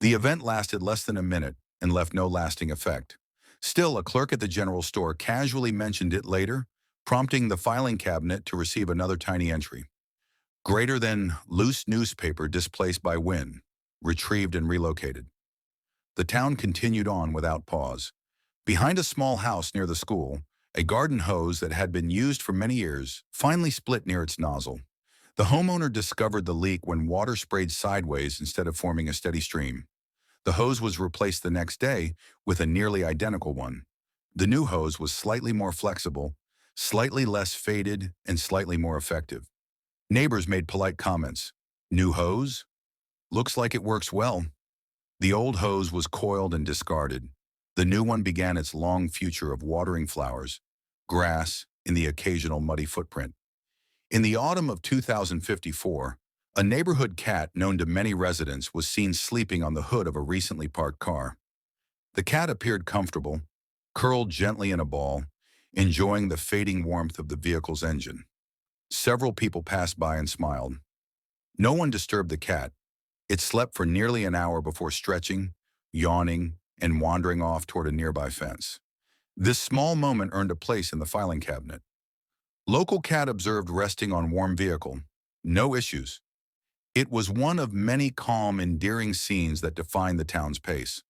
The event lasted less than a minute and left no lasting effect. Still, a clerk at the general store casually mentioned it later, prompting the filing cabinet to receive another tiny entry. Greater than loose newspaper displaced by wind, retrieved and relocated. The town continued on without pause. Behind a small house near the school, a garden hose that had been used for many years finally split near its nozzle. The homeowner discovered the leak when water sprayed sideways instead of forming a steady stream. The hose was replaced the next day with a nearly identical one. The new hose was slightly more flexible, slightly less faded, and slightly more effective. Neighbors made polite comments. "New hose? Looks like it works well." The old hose was coiled and discarded. The new one began its long future of watering flowers, grass, and the occasional muddy footprint. In the autumn of 2054, a neighborhood cat known to many residents was seen sleeping on the hood of a recently parked car. The cat appeared comfortable, curled gently in a ball, enjoying the fading warmth of the vehicle's engine. Several people passed by and smiled. No one disturbed the cat. It slept for nearly an hour before stretching, yawning, and wandering off toward a nearby fence. This small moment earned a place in the filing cabinet. Local cat observed resting on warm vehicle. No issues. It was one of many calm, endearing scenes that defined the town's pace.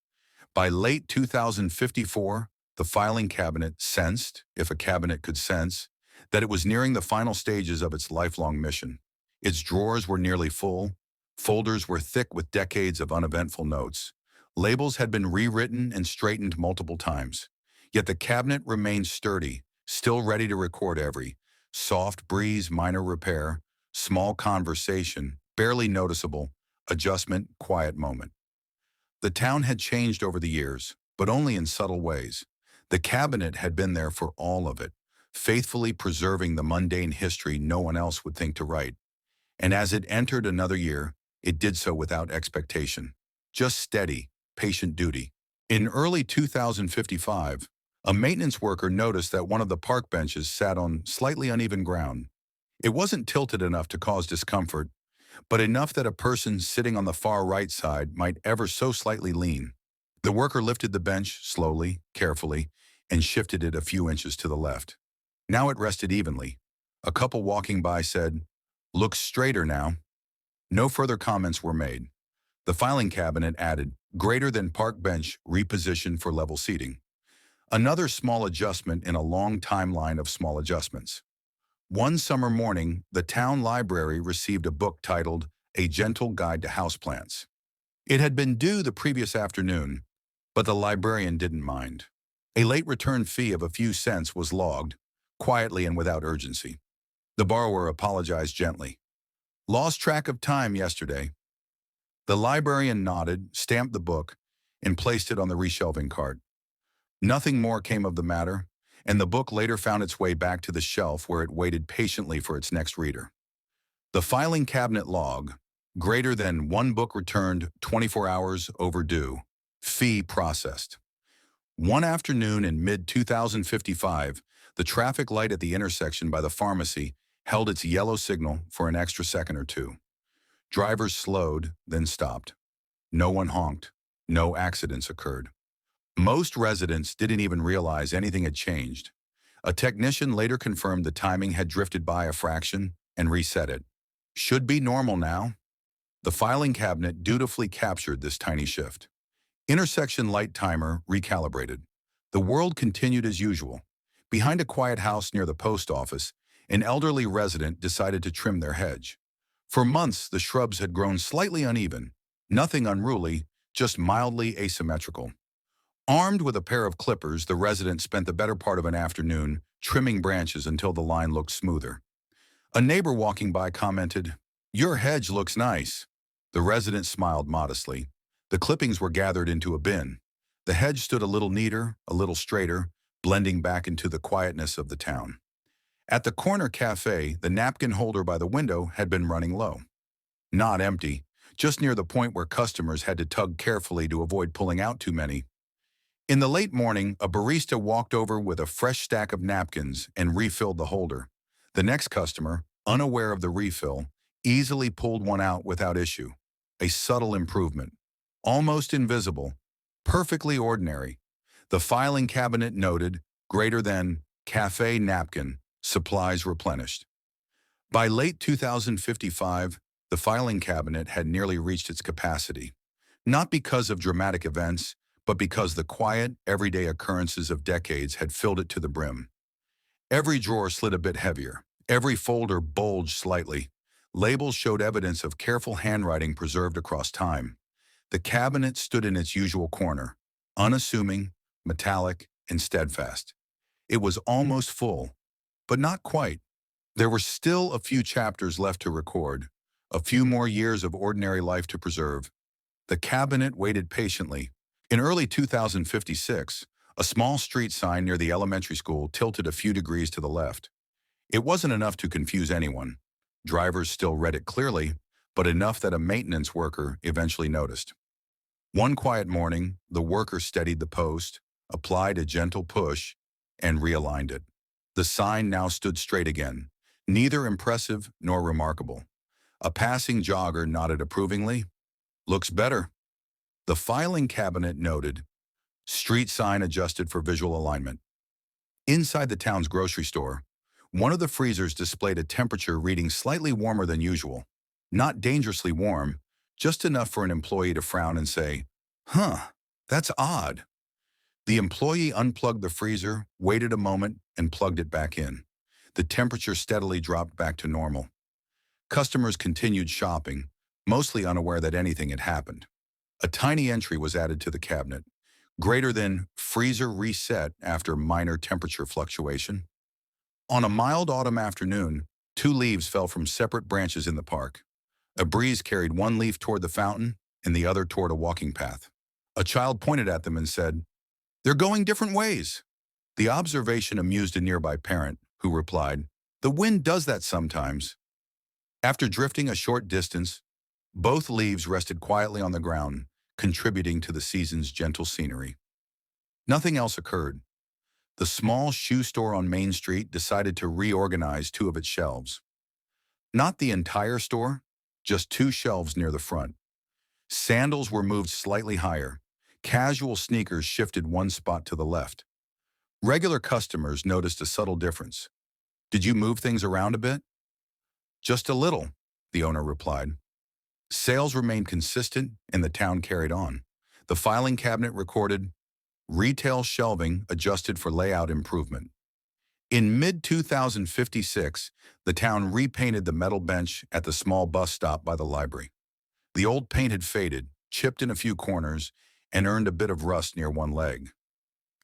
By late 2054, the filing cabinet sensed, if a cabinet could sense, that it was nearing the final stages of its lifelong mission. Its drawers were nearly full. Folders were thick with decades of uneventful notes. Labels had been rewritten and straightened multiple times. Yet the cabinet remained sturdy, still ready to record every soft breeze, minor repair, small conversation, barely noticeable, adjustment, quiet moment. The town had changed over the years, but only in subtle ways. The cabinet had been there for all of it, faithfully preserving the mundane history no one else would think to write. And as it entered another year, it did so without expectation. Just steady, patient duty. In early 2055, a maintenance worker noticed that one of the park benches sat on slightly uneven ground. It wasn't tilted enough to cause discomfort, but enough that a person sitting on the far right side might ever so slightly lean. The worker lifted the bench slowly, carefully, and shifted it a few inches to the left. Now it rested evenly. A couple walking by said, "Looks straighter now." No further comments were made. The filing cabinet added, "Greater than park bench repositioned for level seating." Another small adjustment in a long timeline of small adjustments. One summer morning, the town library received a book titled A Gentle Guide to Houseplants. It had been due the previous afternoon, but the librarian didn't mind. A late return fee of a few cents was logged, quietly and without urgency. The borrower apologized gently. "Lost track of time yesterday." The librarian nodded, stamped the book, and placed it on the reshelving cart. Nothing more came of the matter, and the book later found its way back to the shelf where it waited patiently for its next reader. The filing cabinet log, greater than one book returned 24 hours overdue, fee processed. One afternoon in mid-2055, the traffic light at the intersection by the pharmacy held its yellow signal for an extra second or two. Drivers slowed, then stopped. No one honked. No accidents occurred. Most residents didn't even realize anything had changed. A technician later confirmed the timing had drifted by a fraction and reset it. Should be normal now. The filing cabinet dutifully captured this tiny shift. Intersection light timer recalibrated. The world continued as usual. Behind a quiet house near the post office, an elderly resident decided to trim their hedge. For months, the shrubs had grown slightly uneven, nothing unruly, just mildly asymmetrical. Armed with a pair of clippers, the resident spent the better part of an afternoon trimming branches until the line looked smoother. A neighbor walking by commented, "Your hedge looks nice." The resident smiled modestly. The clippings were gathered into a bin. The hedge stood a little neater, a little straighter, blending back into the quietness of the town. At the corner cafe, the napkin holder by the window had been running low. Not empty, just near the point where customers had to tug carefully to avoid pulling out too many. In the late morning, a barista walked over with a fresh stack of napkins and refilled the holder. The next customer, unaware of the refill, easily pulled one out without issue. A subtle improvement. Almost invisible. Perfectly ordinary. The filing cabinet noted, greater than, cafe napkin, supplies replenished. By late 2055, the filing cabinet had nearly reached its capacity. Not because of dramatic events, but because the quiet, everyday occurrences of decades had filled it to the brim. Every drawer slid a bit heavier. Every folder bulged slightly. Labels showed evidence of careful handwriting preserved across time. The cabinet stood in its usual corner, unassuming, metallic, and steadfast. It was almost full, but not quite. There were still a few chapters left to record, a few more years of ordinary life to preserve. The cabinet waited patiently. In early 2056, a small street sign near the elementary school tilted a few degrees to the left. It wasn't enough to confuse anyone. Drivers still read it clearly, but enough that a maintenance worker eventually noticed. One quiet morning, the worker steadied the post, applied a gentle push, and realigned it. The sign now stood straight again, neither impressive nor remarkable. A passing jogger nodded approvingly. "Looks better." The filing cabinet noted, street sign adjusted for visual alignment. Inside the town's grocery store, one of the freezers displayed a temperature reading slightly warmer than usual. Not dangerously warm, just enough for an employee to frown and say, "Huh, that's odd." The employee unplugged the freezer, waited a moment, and plugged it back in. The temperature steadily dropped back to normal. Customers continued shopping, mostly unaware that anything had happened. A tiny entry was added to the cabinet, greater than freezer reset after minor temperature fluctuation. On a mild autumn afternoon, 2 leaves fell from separate branches in the park. A breeze carried one leaf toward the fountain and the other toward a walking path. A child pointed at them and said, "They're going different ways." The observation amused a nearby parent, who replied, "The wind does that sometimes." After drifting a short distance, both leaves rested quietly on the ground, contributing to the season's gentle scenery. Nothing else occurred. The small shoe store on Main Street decided to reorganize 2 of its shelves. Not the entire store, just 2 shelves near the front. Sandals were moved slightly higher. Casual sneakers shifted one spot to the left. Regular customers noticed a subtle difference. "Did you move things around a bit?" "Just a little," the owner replied. Sales remained consistent and the town carried on. The filing cabinet recorded, "Retail shelving adjusted for layout improvement." In mid-2056, the town repainted the metal bench at the small bus stop by the library. The old paint had faded, chipped in a few corners, and earned a bit of rust near one leg.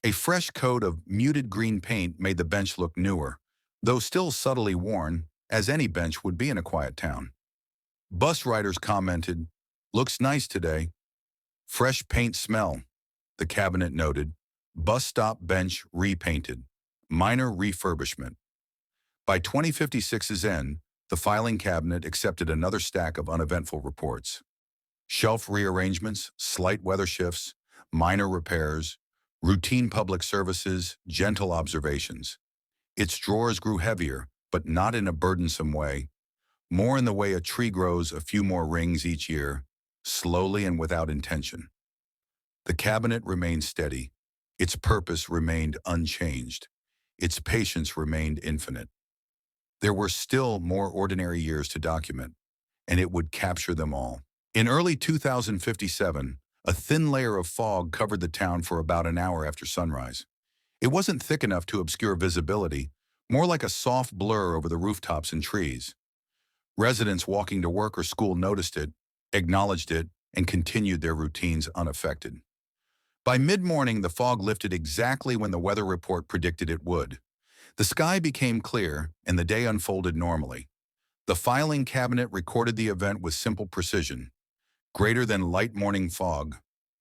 A fresh coat of muted green paint made the bench look newer, though still subtly worn, as any bench would be in a quiet town. Bus riders commented, "Looks nice today." "Fresh paint smell," the cabinet noted. Bus stop bench repainted. Minor refurbishment. By 2056's end, the filing cabinet accepted another stack of uneventful reports. Shelf rearrangements, slight weather shifts, minor repairs, routine public services, gentle observations. Its drawers grew heavier, but not in a burdensome way. More in the way a tree grows a few more rings each year, slowly and without intention. The cabinet remained steady. Its purpose remained unchanged. Its patience remained infinite. There were still more ordinary years to document, and it would capture them all. In early 2057, a thin layer of fog covered the town for about an hour after sunrise. It wasn't thick enough to obscure visibility, more like a soft blur over the rooftops and trees. Residents walking to work or school noticed it, acknowledged it, and continued their routines unaffected. By mid-morning, the fog lifted exactly when the weather report predicted it would. The sky became clear, and the day unfolded normally. The filing cabinet recorded the event with simple precision. Greater than light morning fog.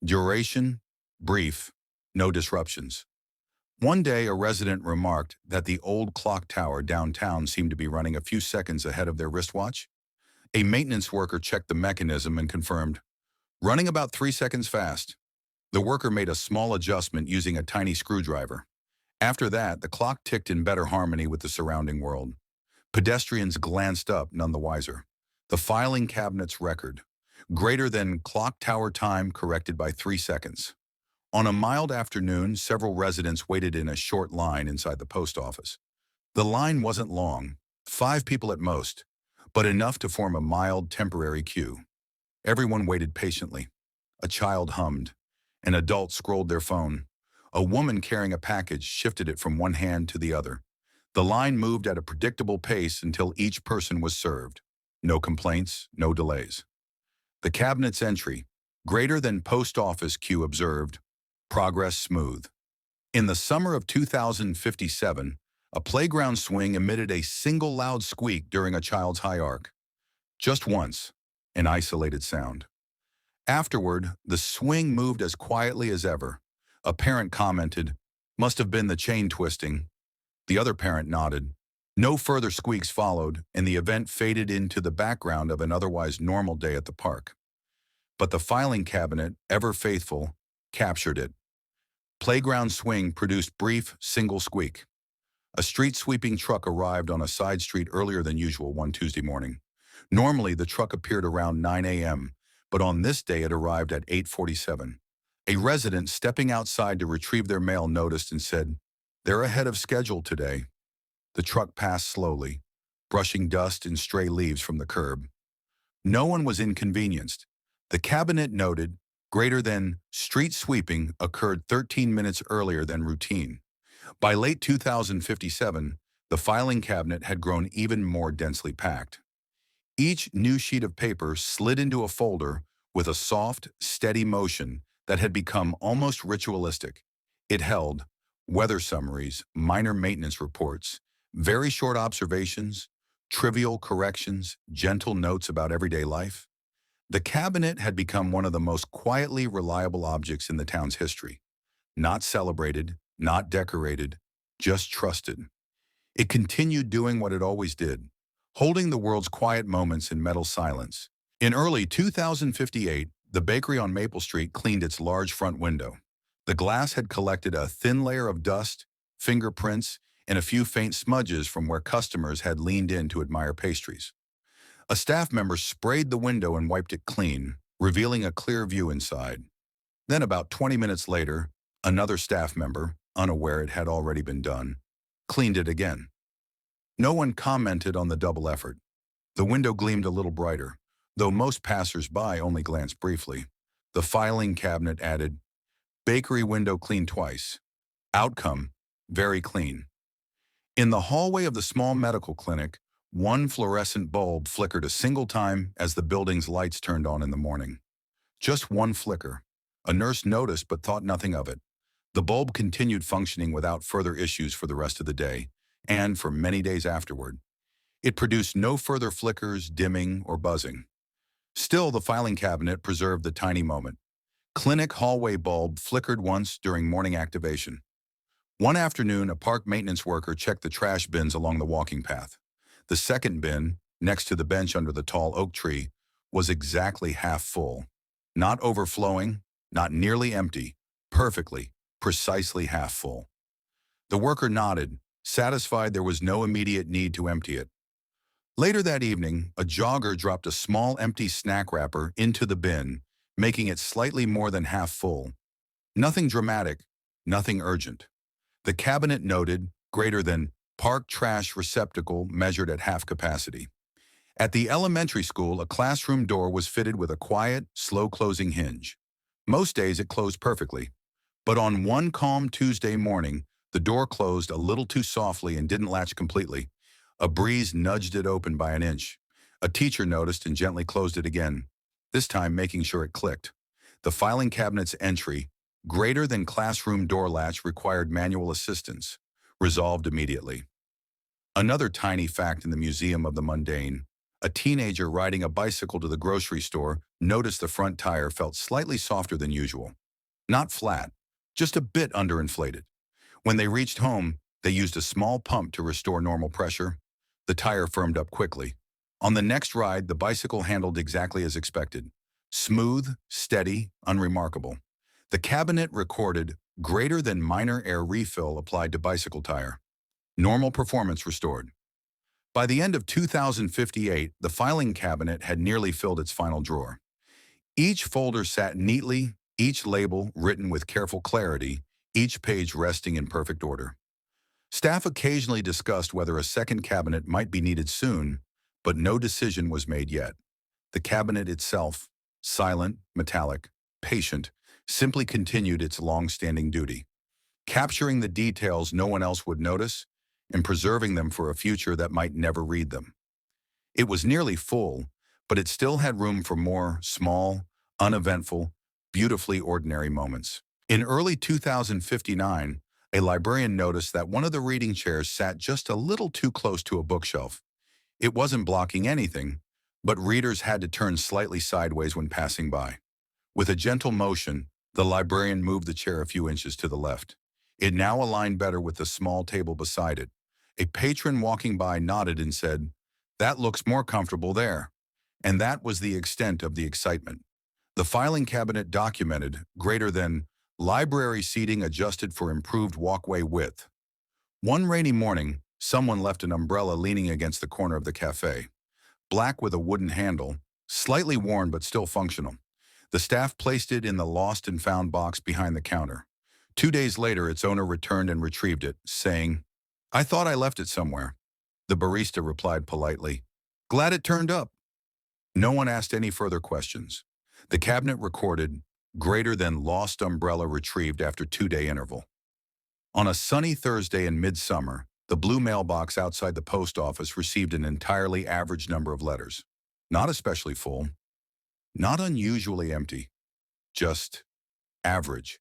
Duration, brief, no disruptions. One day, a resident remarked that the old clock tower downtown seemed to be running a few seconds ahead of their wristwatch. A maintenance worker checked the mechanism and confirmed, running about 3 seconds fast. The worker made a small adjustment using a tiny screwdriver. After that, the clock ticked in better harmony with the surrounding world. Pedestrians glanced up, none the wiser. The filing cabinet's record, greater than clock tower time corrected by 3 seconds. On a mild afternoon, several residents waited in a short line inside the post office. The line wasn't long, 5 people at most, but enough to form a mild temporary queue. Everyone waited patiently. A child hummed. An adult scrolled their phone. A woman carrying a package shifted it from one hand to the other. The line moved at a predictable pace until each person was served. No complaints, no delays. The cabinet's entry, greater than post office queue observed, progress smooth. In the summer of 2057, a playground swing emitted a single loud squeak during a child's high arc. Just once, an isolated sound. Afterward, the swing moved as quietly as ever. A parent commented, "Must have been the chain twisting." The other parent nodded. No further squeaks followed, and the event faded into the background of an otherwise normal day at the park. But the filing cabinet, ever faithful, captured it. Playground swing produced brief, single squeak. A street-sweeping truck arrived on a side street earlier than usual one Tuesday morning. Normally, the truck appeared around 9 a.m., but on this day it arrived at 8:47. A resident stepping outside to retrieve their mail noticed and said, "They're ahead of schedule today." The truck passed slowly, brushing dust and stray leaves from the curb. No one was inconvenienced. The cabinet noted, greater than street sweeping occurred 13 minutes earlier than routine. By late 2057, the filing cabinet had grown even more densely packed. Each new sheet of paper slid into a folder with a soft, steady motion that had become almost ritualistic. It held weather summaries, minor maintenance reports, very short observations, trivial corrections, gentle notes about everyday life. The cabinet had become one of the most quietly reliable objects in the town's history. Not celebrated, not decorated, just trusted. It continued doing what it always did, holding the world's quiet moments in metal silence. In early 2058, the bakery on Maple Street cleaned its large front window. The glass had collected a thin layer of dust, fingerprints, and a few faint smudges from where customers had leaned in to admire pastries. A staff member sprayed the window and wiped it clean, revealing a clear view inside. Then about 20 minutes later, another staff member, unaware it had already been done, cleaned it again. No one commented on the double effort. The window gleamed a little brighter, though most passers-by only glanced briefly. The filing cabinet added, "Bakery window cleaned twice. Outcome, very clean." In the hallway of the small medical clinic, one fluorescent bulb flickered a single time as the building's lights turned on in the morning. Just one flicker. A nurse noticed but thought nothing of it. The bulb continued functioning without further issues for the rest of the day, and for many days afterward. It produced no further flickers, dimming, or buzzing. Still, the filing cabinet preserved the tiny moment. Clinic hallway bulb flickered once during morning activation. One afternoon, a park maintenance worker checked the trash bins along the walking path. The second bin, next to the bench under the tall oak tree, was exactly half full. Not overflowing, not nearly empty, perfectly, precisely half full. The worker nodded, satisfied there was no immediate need to empty it. Later that evening, a jogger dropped a small empty snack wrapper into the bin, making it slightly more than half full. Nothing dramatic, nothing urgent. The cabinet noted, greater than park trash receptacle measured at half capacity. At the elementary school, a classroom door was fitted with a quiet, slow-closing hinge. Most days it closed perfectly. But on one calm Tuesday morning, the door closed a little too softly and didn't latch completely. A breeze nudged it open by an inch. A teacher noticed and gently closed it again. this time making sure it clicked. The filing cabinet's entry, greater than classroom door latch, required manual assistance, resolved immediately. Another tiny fact in the Museum of the Mundane: a teenager riding a bicycle to the grocery store noticed the front tire felt slightly softer than usual. Not flat, just a bit underinflated. When they reached home, they used a small pump to restore normal pressure. The tire firmed up quickly. On the next ride, the bicycle handled exactly as expected. Smooth, steady, unremarkable. The cabinet recorded greater than minor air refill applied to bicycle tire. Normal performance restored. By the end of 2058, the filing cabinet had nearly filled its final drawer. Each folder sat neatly, each label written with careful clarity, each page resting in perfect order. Staff occasionally discussed whether a second cabinet might be needed soon, but no decision was made yet. The cabinet itself, silent, metallic, patient, simply continued its long-standing duty, capturing the details no one else would notice and preserving them for a future that might never read them. It was nearly full, but it still had room for more small, uneventful, beautifully ordinary moments. In early 2059, a librarian noticed that one of the reading chairs sat just a little too close to a bookshelf. It wasn't blocking anything, but readers had to turn slightly sideways when passing by. With a gentle motion, the librarian moved the chair a few inches to the left. It now aligned better with the small table beside it. A patron walking by nodded and said, "That looks more comfortable there." And that was the extent of the excitement. The filing cabinet documented greater than library seating adjusted for improved walkway width. One rainy morning, someone left an umbrella leaning against the corner of the cafe. Black with a wooden handle, slightly worn but still functional. The staff placed it in the lost and found box behind the counter. 2 days later, its owner returned and retrieved it, saying, "I thought I left it somewhere." The barista replied politely, "Glad it turned up." No one asked any further questions. The cabinet recorded greater than lost umbrella retrieved after 2-day interval. On a sunny Thursday in midsummer, the blue mailbox outside the post office received an entirely average number of letters. Not especially full, not unusually empty, just average.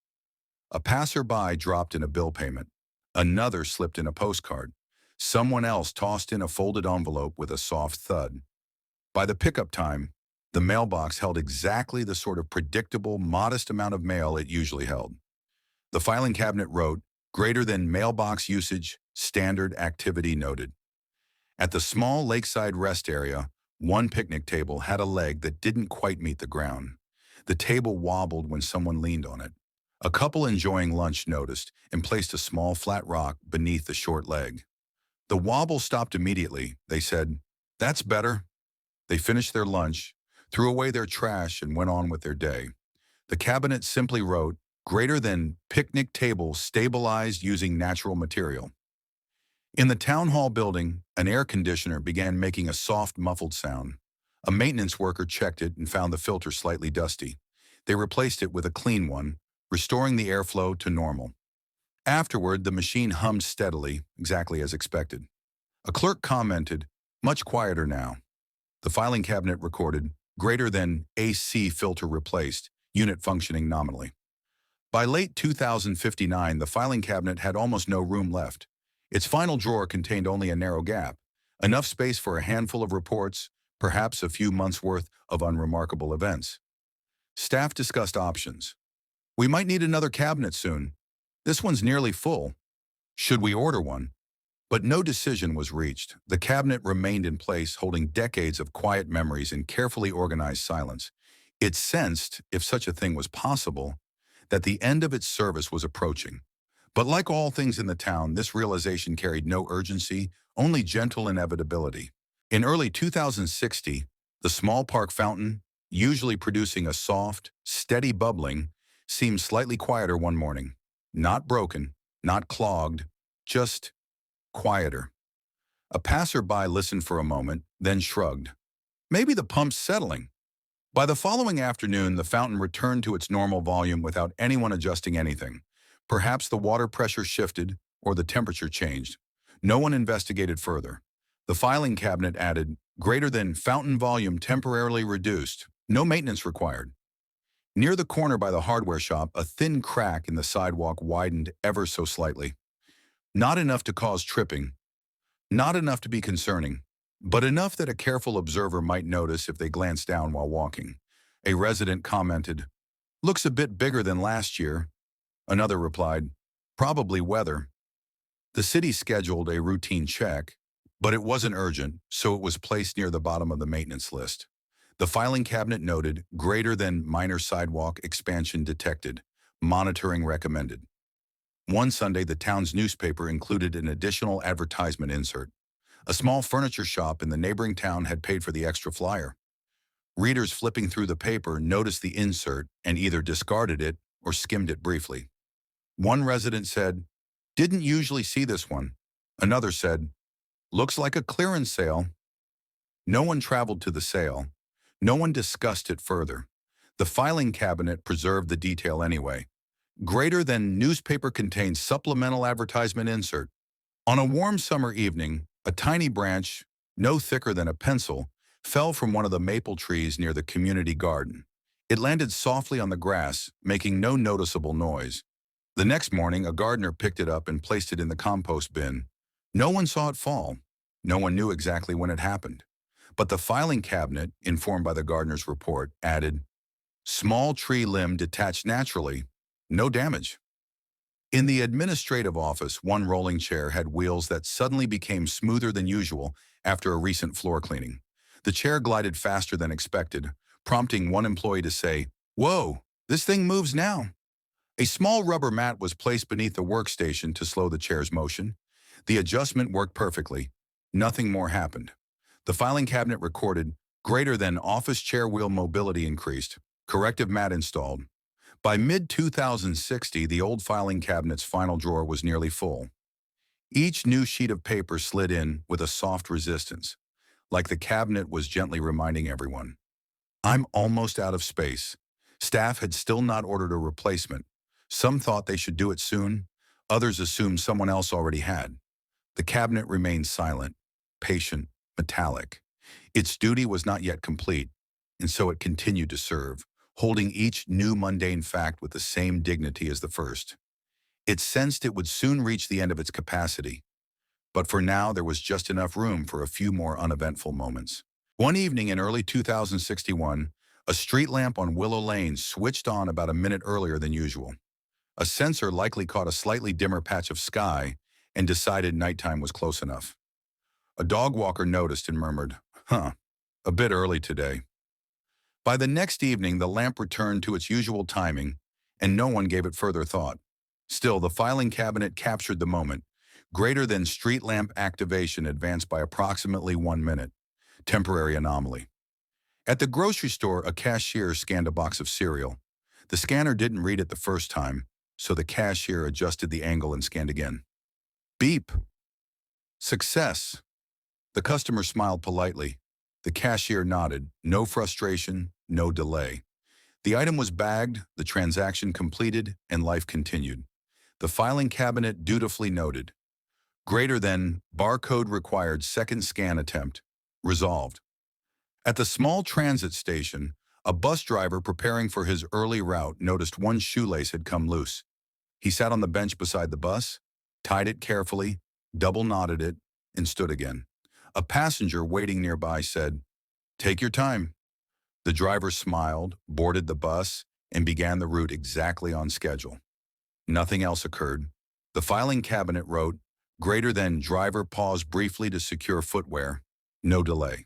A passerby dropped in a bill payment. Another slipped in a postcard. Someone else tossed in a folded envelope with a soft thud. By the pickup time, the mailbox held exactly the sort of predictable, modest amount of mail it usually held. The filing cabinet wrote, "Greater than mailbox usage, standard activity noted." At the small lakeside rest area, one picnic table had a leg that didn't quite meet the ground. The table wobbled when someone leaned on it. A couple enjoying lunch noticed and placed a small flat rock beneath the short leg. The wobble stopped immediately. They said, "That's better." They finished their lunch, threw away their trash, and went on with their day. The cabinet simply wrote, "Greater than picnic table stabilized using natural material." In the town hall building, an air conditioner began making a soft, muffled sound. A maintenance worker checked it and found the filter slightly dusty. They replaced it with a clean one, restoring the airflow to normal. Afterward, the machine hummed steadily, exactly as expected. A clerk commented, "Much quieter now." The filing cabinet recorded, "Greater than AC filter replaced, unit functioning nominally." By late 2059, the filing cabinet had almost no room left. Its final drawer contained only a narrow gap, enough space for a handful of reports, perhaps a few months' worth of unremarkable events. Staff discussed options. "We might need another cabinet soon. This one's nearly full. Should we order one?" But no decision was reached. The cabinet remained in place, holding decades of quiet memories in carefully organized silence. It sensed, if such a thing was possible, that the end of its service was approaching. But like all things in the town, this realization carried no urgency, only gentle inevitability. In early 2060, the small park fountain, usually producing a soft, steady bubbling, seemed slightly quieter one morning. Not broken, not clogged, just quieter. A passerby listened for a moment, then shrugged. Maybe the pump's settling. By the following afternoon, the fountain returned to its normal volume without anyone adjusting anything. Perhaps the water pressure shifted or the temperature changed. No one investigated further. The filing cabinet added, "Greater than fountain volume temporarily reduced." No maintenance required. Near the corner by the hardware shop, a thin crack in the sidewalk widened ever so slightly. Not enough to cause tripping, not enough to be concerning, but enough that a careful observer might notice if they glanced down while walking. A resident commented, "Looks a bit bigger than last year." Another replied, "Probably weather." The city scheduled a routine check, but it wasn't urgent, so it was placed near the bottom of the maintenance list. The filing cabinet noted, "Greater than minor sidewalk expansion detected. Monitoring recommended." One Sunday, the town's newspaper included an additional advertisement insert. A small furniture shop in the neighboring town had paid for the extra flyer. Readers flipping through the paper noticed the insert and either discarded it or skimmed it briefly. One resident said, "Didn't usually see this one." Another said, "Looks like a clearance sale." No one traveled to the sale. No one discussed it further. The filing cabinet preserved the detail anyway. Greater than newspaper contains supplemental advertisement insert. On a warm summer evening, a tiny branch, no thicker than a pencil, fell from one of the maple trees near the community garden. It landed softly on the grass, making no noticeable noise. The next morning, a gardener picked it up and placed it in the compost bin. No one saw it fall. No one knew exactly when it happened. But the filing cabinet, informed by the gardener's report, added, "Small tree limb detached naturally. No damage." In the administrative office, one rolling chair had wheels that suddenly became smoother than usual after a recent floor cleaning. The chair glided faster than expected, prompting one employee to say, "Whoa, this thing moves now." A small rubber mat was placed beneath the workstation to slow the chair's motion. The adjustment worked perfectly. Nothing more happened. The filing cabinet recorded, "Greater than office chair wheel mobility increased. Corrective mat installed." By mid-2060, the old filing cabinet's final drawer was nearly full. Each new sheet of paper slid in with a soft resistance, like the cabinet was gently reminding everyone, "I'm almost out of space." Staff had still not ordered a replacement. Some thought they should do it soon. Others assumed someone else already had. The cabinet remained silent, patient, metallic. Its duty was not yet complete, and so it continued to serve, holding each new mundane fact with the same dignity as the first. It sensed it would soon reach the end of its capacity, but for now there was just enough room for a few more uneventful moments. One evening in early 2061, a street lamp on Willow Lane switched on about a minute earlier than usual. A sensor likely caught a slightly dimmer patch of sky and decided nighttime was close enough. A dog walker noticed and murmured, "Huh, a bit early today." By the next evening, the lamp returned to its usual timing, and no one gave it further thought. Still, the filing cabinet captured the moment. Greater than street lamp activation advanced by approximately 1 minute. Temporary anomaly. At the grocery store, a cashier scanned a box of cereal. The scanner didn't read it the first time, so the cashier adjusted the angle and scanned again. Beep. Success. The customer smiled politely. The cashier nodded. No frustration, no delay. The item was bagged, the transaction completed, and life continued. The filing cabinet dutifully noted, "Greater than, barcode required second scan attempt. Resolved." At the small transit station, a bus driver preparing for his early route noticed one shoelace had come loose. He sat on the bench beside the bus, tied it carefully, double knotted it, and stood again. A passenger waiting nearby said, "Take your time." The driver smiled, boarded the bus, and began the route exactly on schedule. Nothing else occurred. The filing cabinet wrote, "Greater than, driver paused briefly to secure footwear. No delay."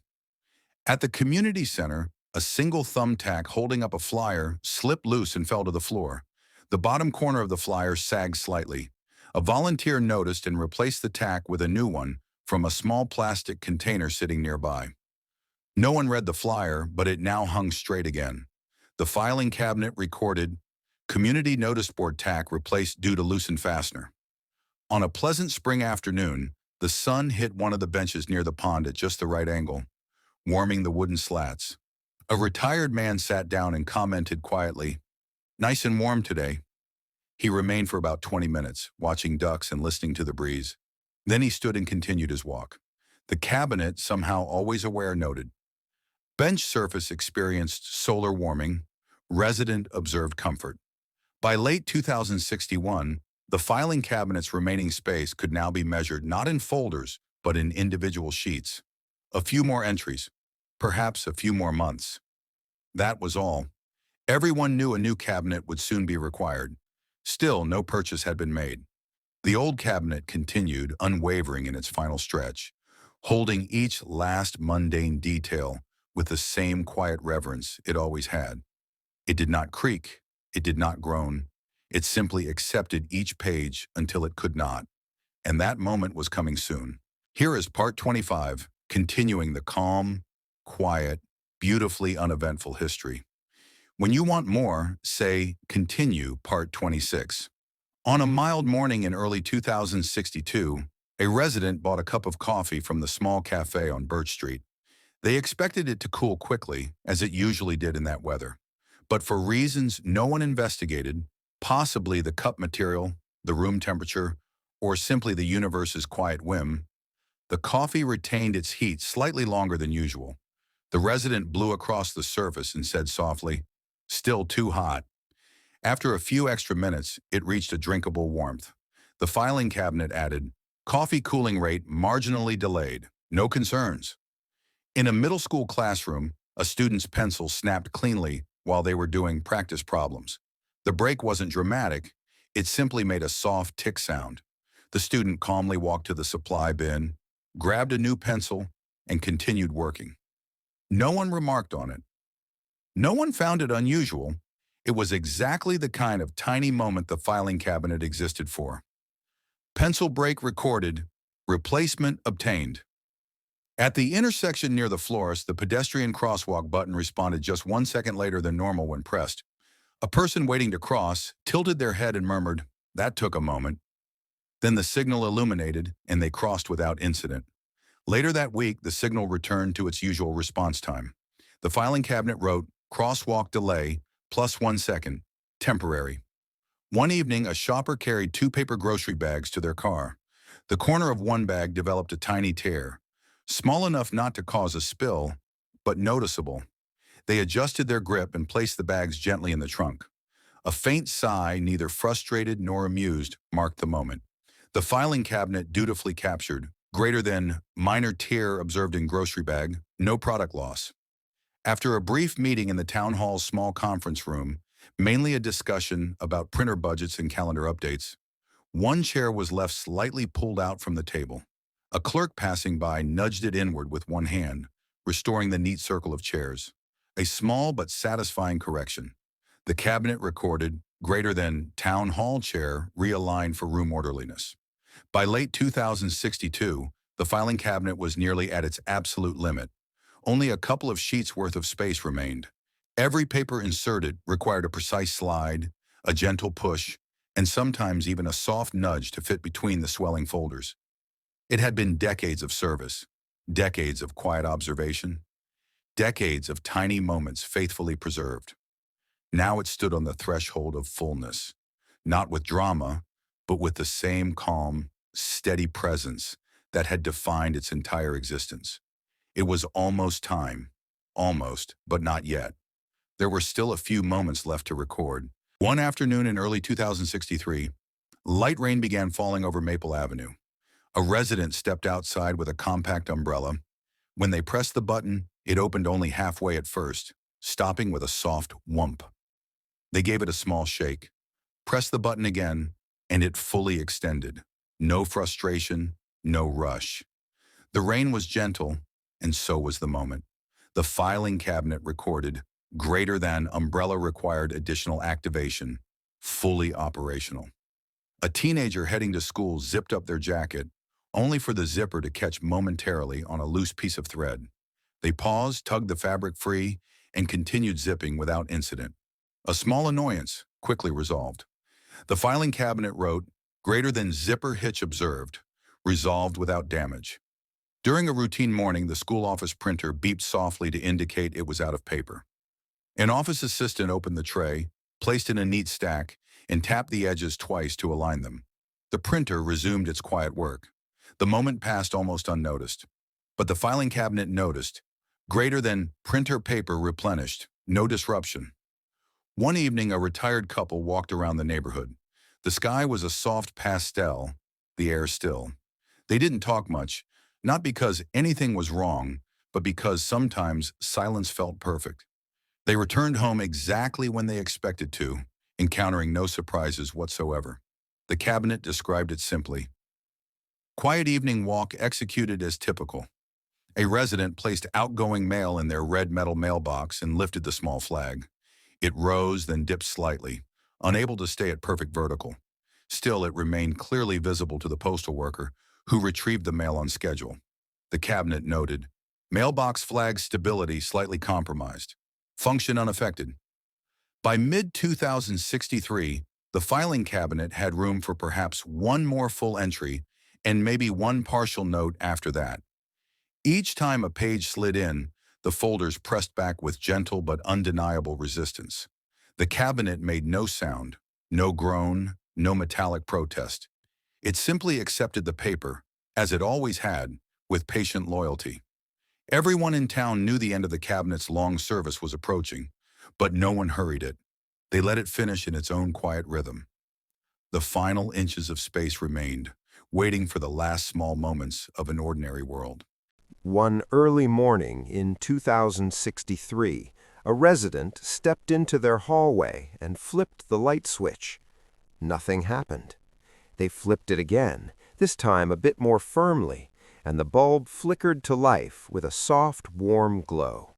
At the community center, a single thumbtack holding up a flyer slipped loose and fell to the floor. The bottom corner of the flyer sagged slightly. A volunteer noticed and replaced the tack with a new one from a small plastic container sitting nearby. No one read the flyer, but it now hung straight again. The filing cabinet recorded, "Community notice board tack replaced due to loosened fastener." On a pleasant spring afternoon, the sun hit one of the benches near the pond at just the right angle, warming the wooden slats. A retired man sat down and commented quietly, "Nice and warm today." He remained for about 20 minutes, watching ducks and listening to the breeze. Then he stood and continued his walk. The cabinet, somehow always aware, noted, Bench surface experienced solar warming. Resident observed comfort. By late 2061, the filing cabinet's remaining space could now be measured not in folders, but in individual sheets. A few more entries, perhaps a few more months. That was all. Everyone knew a new cabinet would soon be required. Still, no purchase had been made. The old cabinet continued, unwavering in its final stretch, holding each last mundane detail with the same quiet reverence it always had. It did not creak, it did not groan. It simply accepted each page until it could not. And that moment was coming soon. Here is part 25, continuing the calm, quiet, beautifully uneventful history. When you want more, say, continue part 26. On a mild morning in early 2062, a resident bought a cup of coffee from the small cafe on Birch Street. They expected it to cool quickly, as it usually did in that weather. But for reasons no one investigated, possibly the cup material, the room temperature, or simply the universe's quiet whim, the coffee retained its heat slightly longer than usual. The resident blew across the surface and said softly, "Still too hot." After a few extra minutes, it reached a drinkable warmth. The filing cabinet added, "Coffee cooling rate marginally delayed. No concerns." In a middle school classroom, a student's pencil snapped cleanly while they were doing practice problems. The break wasn't dramatic, it simply made a soft tick sound. The student calmly walked to the supply bin, grabbed a new pencil, and continued working. No one remarked on it. No one found it unusual. It was exactly the kind of tiny moment the filing cabinet existed for. Pencil break recorded, replacement obtained. At the intersection near the florist, the pedestrian crosswalk button responded just 1 second later than normal when pressed. A person waiting to cross tilted their head and murmured, "That took a moment." Then the signal illuminated, and they crossed without incident. Later that week, the signal returned to its usual response time. The filing cabinet wrote, "Crosswalk delay, plus 1 second, temporary." One evening, a shopper carried 2 paper grocery bags to their car. The corner of one bag developed a tiny tear, small enough not to cause a spill, but noticeable. They adjusted their grip and placed the bags gently in the trunk. A faint sigh, neither frustrated nor amused, marked the moment. The filing cabinet dutifully captured, greater than minor tear observed in grocery bag, no product loss. After a brief meeting in the town hall's small conference room, mainly a discussion about printer budgets and calendar updates, one chair was left slightly pulled out from the table. A clerk passing by nudged it inward with one hand, restoring the neat circle of chairs. A small but satisfying correction. The cabinet recorded, greater than town hall chair realigned for room orderliness. By late 2062, the filing cabinet was nearly at its absolute limit. Only a couple of sheets worth of space remained. Every paper inserted required a precise slide, a gentle push, and sometimes even a soft nudge to fit between the swelling folders. It had been decades of service, decades of quiet observation, decades of tiny moments faithfully preserved. Now it stood on the threshold of fullness, not with drama, but with the same calm, steady presence that had defined its entire existence. It was almost time, almost, but not yet. There were still a few moments left to record. One afternoon in early 2063, light rain began falling over Maple Avenue. A resident stepped outside with a compact umbrella. When they pressed the button, it opened only halfway at first, stopping with a soft whump. They gave it a small shake, pressed the button again, and it fully extended. No frustration, no rush. The rain was gentle, and so was the moment. The filing cabinet recorded, greater than umbrella required additional activation, fully operational. A teenager heading to school zipped up their jacket, only for the zipper to catch momentarily on a loose piece of thread. They paused, tugged the fabric free, and continued zipping without incident. A small annoyance, quickly resolved. The filing cabinet wrote, greater than zipper hitch observed, resolved without damage. During a routine morning, the school office printer beeped softly to indicate it was out of paper. An office assistant opened the tray, placed in a neat stack, and tapped the edges twice to align them. The printer resumed its quiet work. The moment passed almost unnoticed. But the filing cabinet noticed, Greater than printer paper replenished, no disruption. One evening, a retired couple walked around the neighborhood. The sky was a soft pastel, the air still. They didn't talk much, not because anything was wrong, but because sometimes silence felt perfect. They returned home exactly when they expected to, encountering no surprises whatsoever. The cabinet described it simply. Quiet evening walk executed as typical. A resident placed outgoing mail in their red metal mailbox and lifted the small flag. It rose, then dipped slightly, unable to stay at perfect vertical. Still, it remained clearly visible to the postal worker, who retrieved the mail on schedule. The cabinet noted, mailbox flag stability slightly compromised. Function unaffected. By mid-2063, the filing cabinet had room for perhaps one more full entry and maybe one partial note after that. Each time a page slid in, the folders pressed back with gentle but undeniable resistance. The cabinet made no sound, no groan, no metallic protest. It simply accepted the paper, as it always had, with patient loyalty. Everyone in town knew the end of the cabinet's long service was approaching, but no one hurried it. They let it finish in its own quiet rhythm. The final inches of space remained, waiting for the last small moments of an ordinary world. One early morning in 2063, a resident stepped into their hallway and flipped the light switch. Nothing happened. They flipped it again, this time a bit more firmly, and the bulb flickered to life with a soft, warm glow.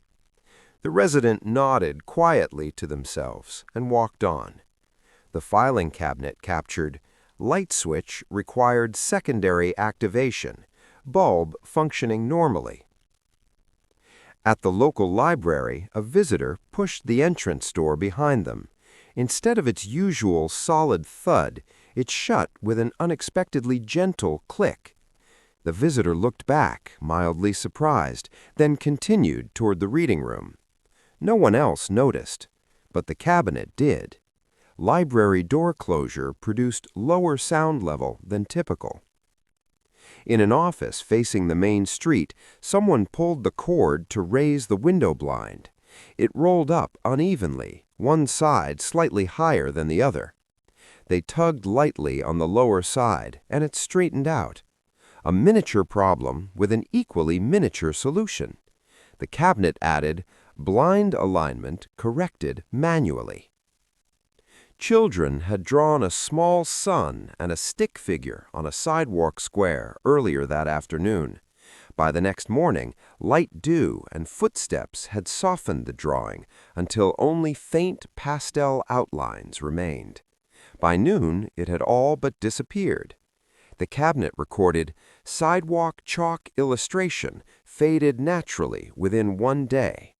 The resident nodded quietly to themselves and walked on. The filing cabinet captured, "Light switch required secondary activation. Bulb functioning normally." At the local library, a visitor pushed the entrance door behind them. Instead of its usual solid thud, it shut with an unexpectedly gentle click. The visitor looked back, mildly surprised, then continued toward the reading room. No one else noticed, but the cabinet did. Library door closure produced lower sound level than typical. In an office facing the main street, someone pulled the cord to raise the window blind. It rolled up unevenly, one side slightly higher than the other. They tugged lightly on the lower side, and it straightened out. A miniature problem with an equally miniature solution. The cabinet added, "Blind alignment corrected manually." Children had drawn a small sun and a stick figure on a sidewalk square earlier that afternoon. By the next morning, light dew and footsteps had softened the drawing until only faint pastel outlines remained. By noon, it had all but disappeared. The cabinet recorded, "Sidewalk chalk illustration faded naturally within one day."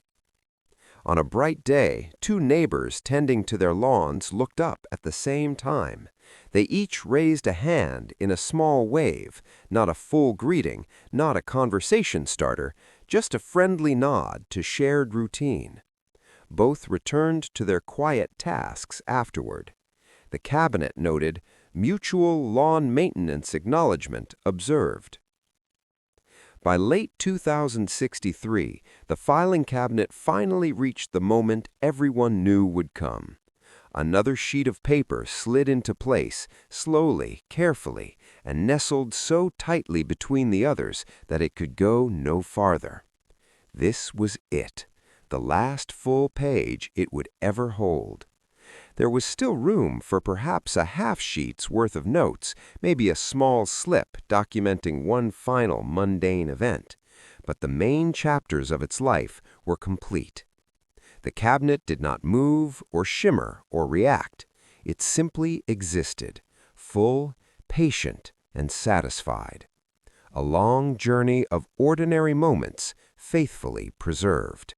On a bright day, two neighbors tending to their lawns looked up at the same time. They each raised a hand in a small wave, not a full greeting, not a conversation starter, just a friendly nod to shared routine. Both returned to their quiet tasks afterward. The cabinet noted, "Mutual lawn maintenance acknowledgement observed." By late 2063, the filing cabinet finally reached the moment everyone knew would come. Another sheet of paper slid into place, slowly, carefully, and nestled so tightly between the others that it could go no farther. This was it, the last full page it would ever hold. There was still room for perhaps a half-sheet's worth of notes, maybe a small slip documenting one final mundane event. But the main chapters of its life were complete. The cabinet did not move or shimmer or react. It simply existed, full, patient, and satisfied. A long journey of ordinary moments faithfully preserved.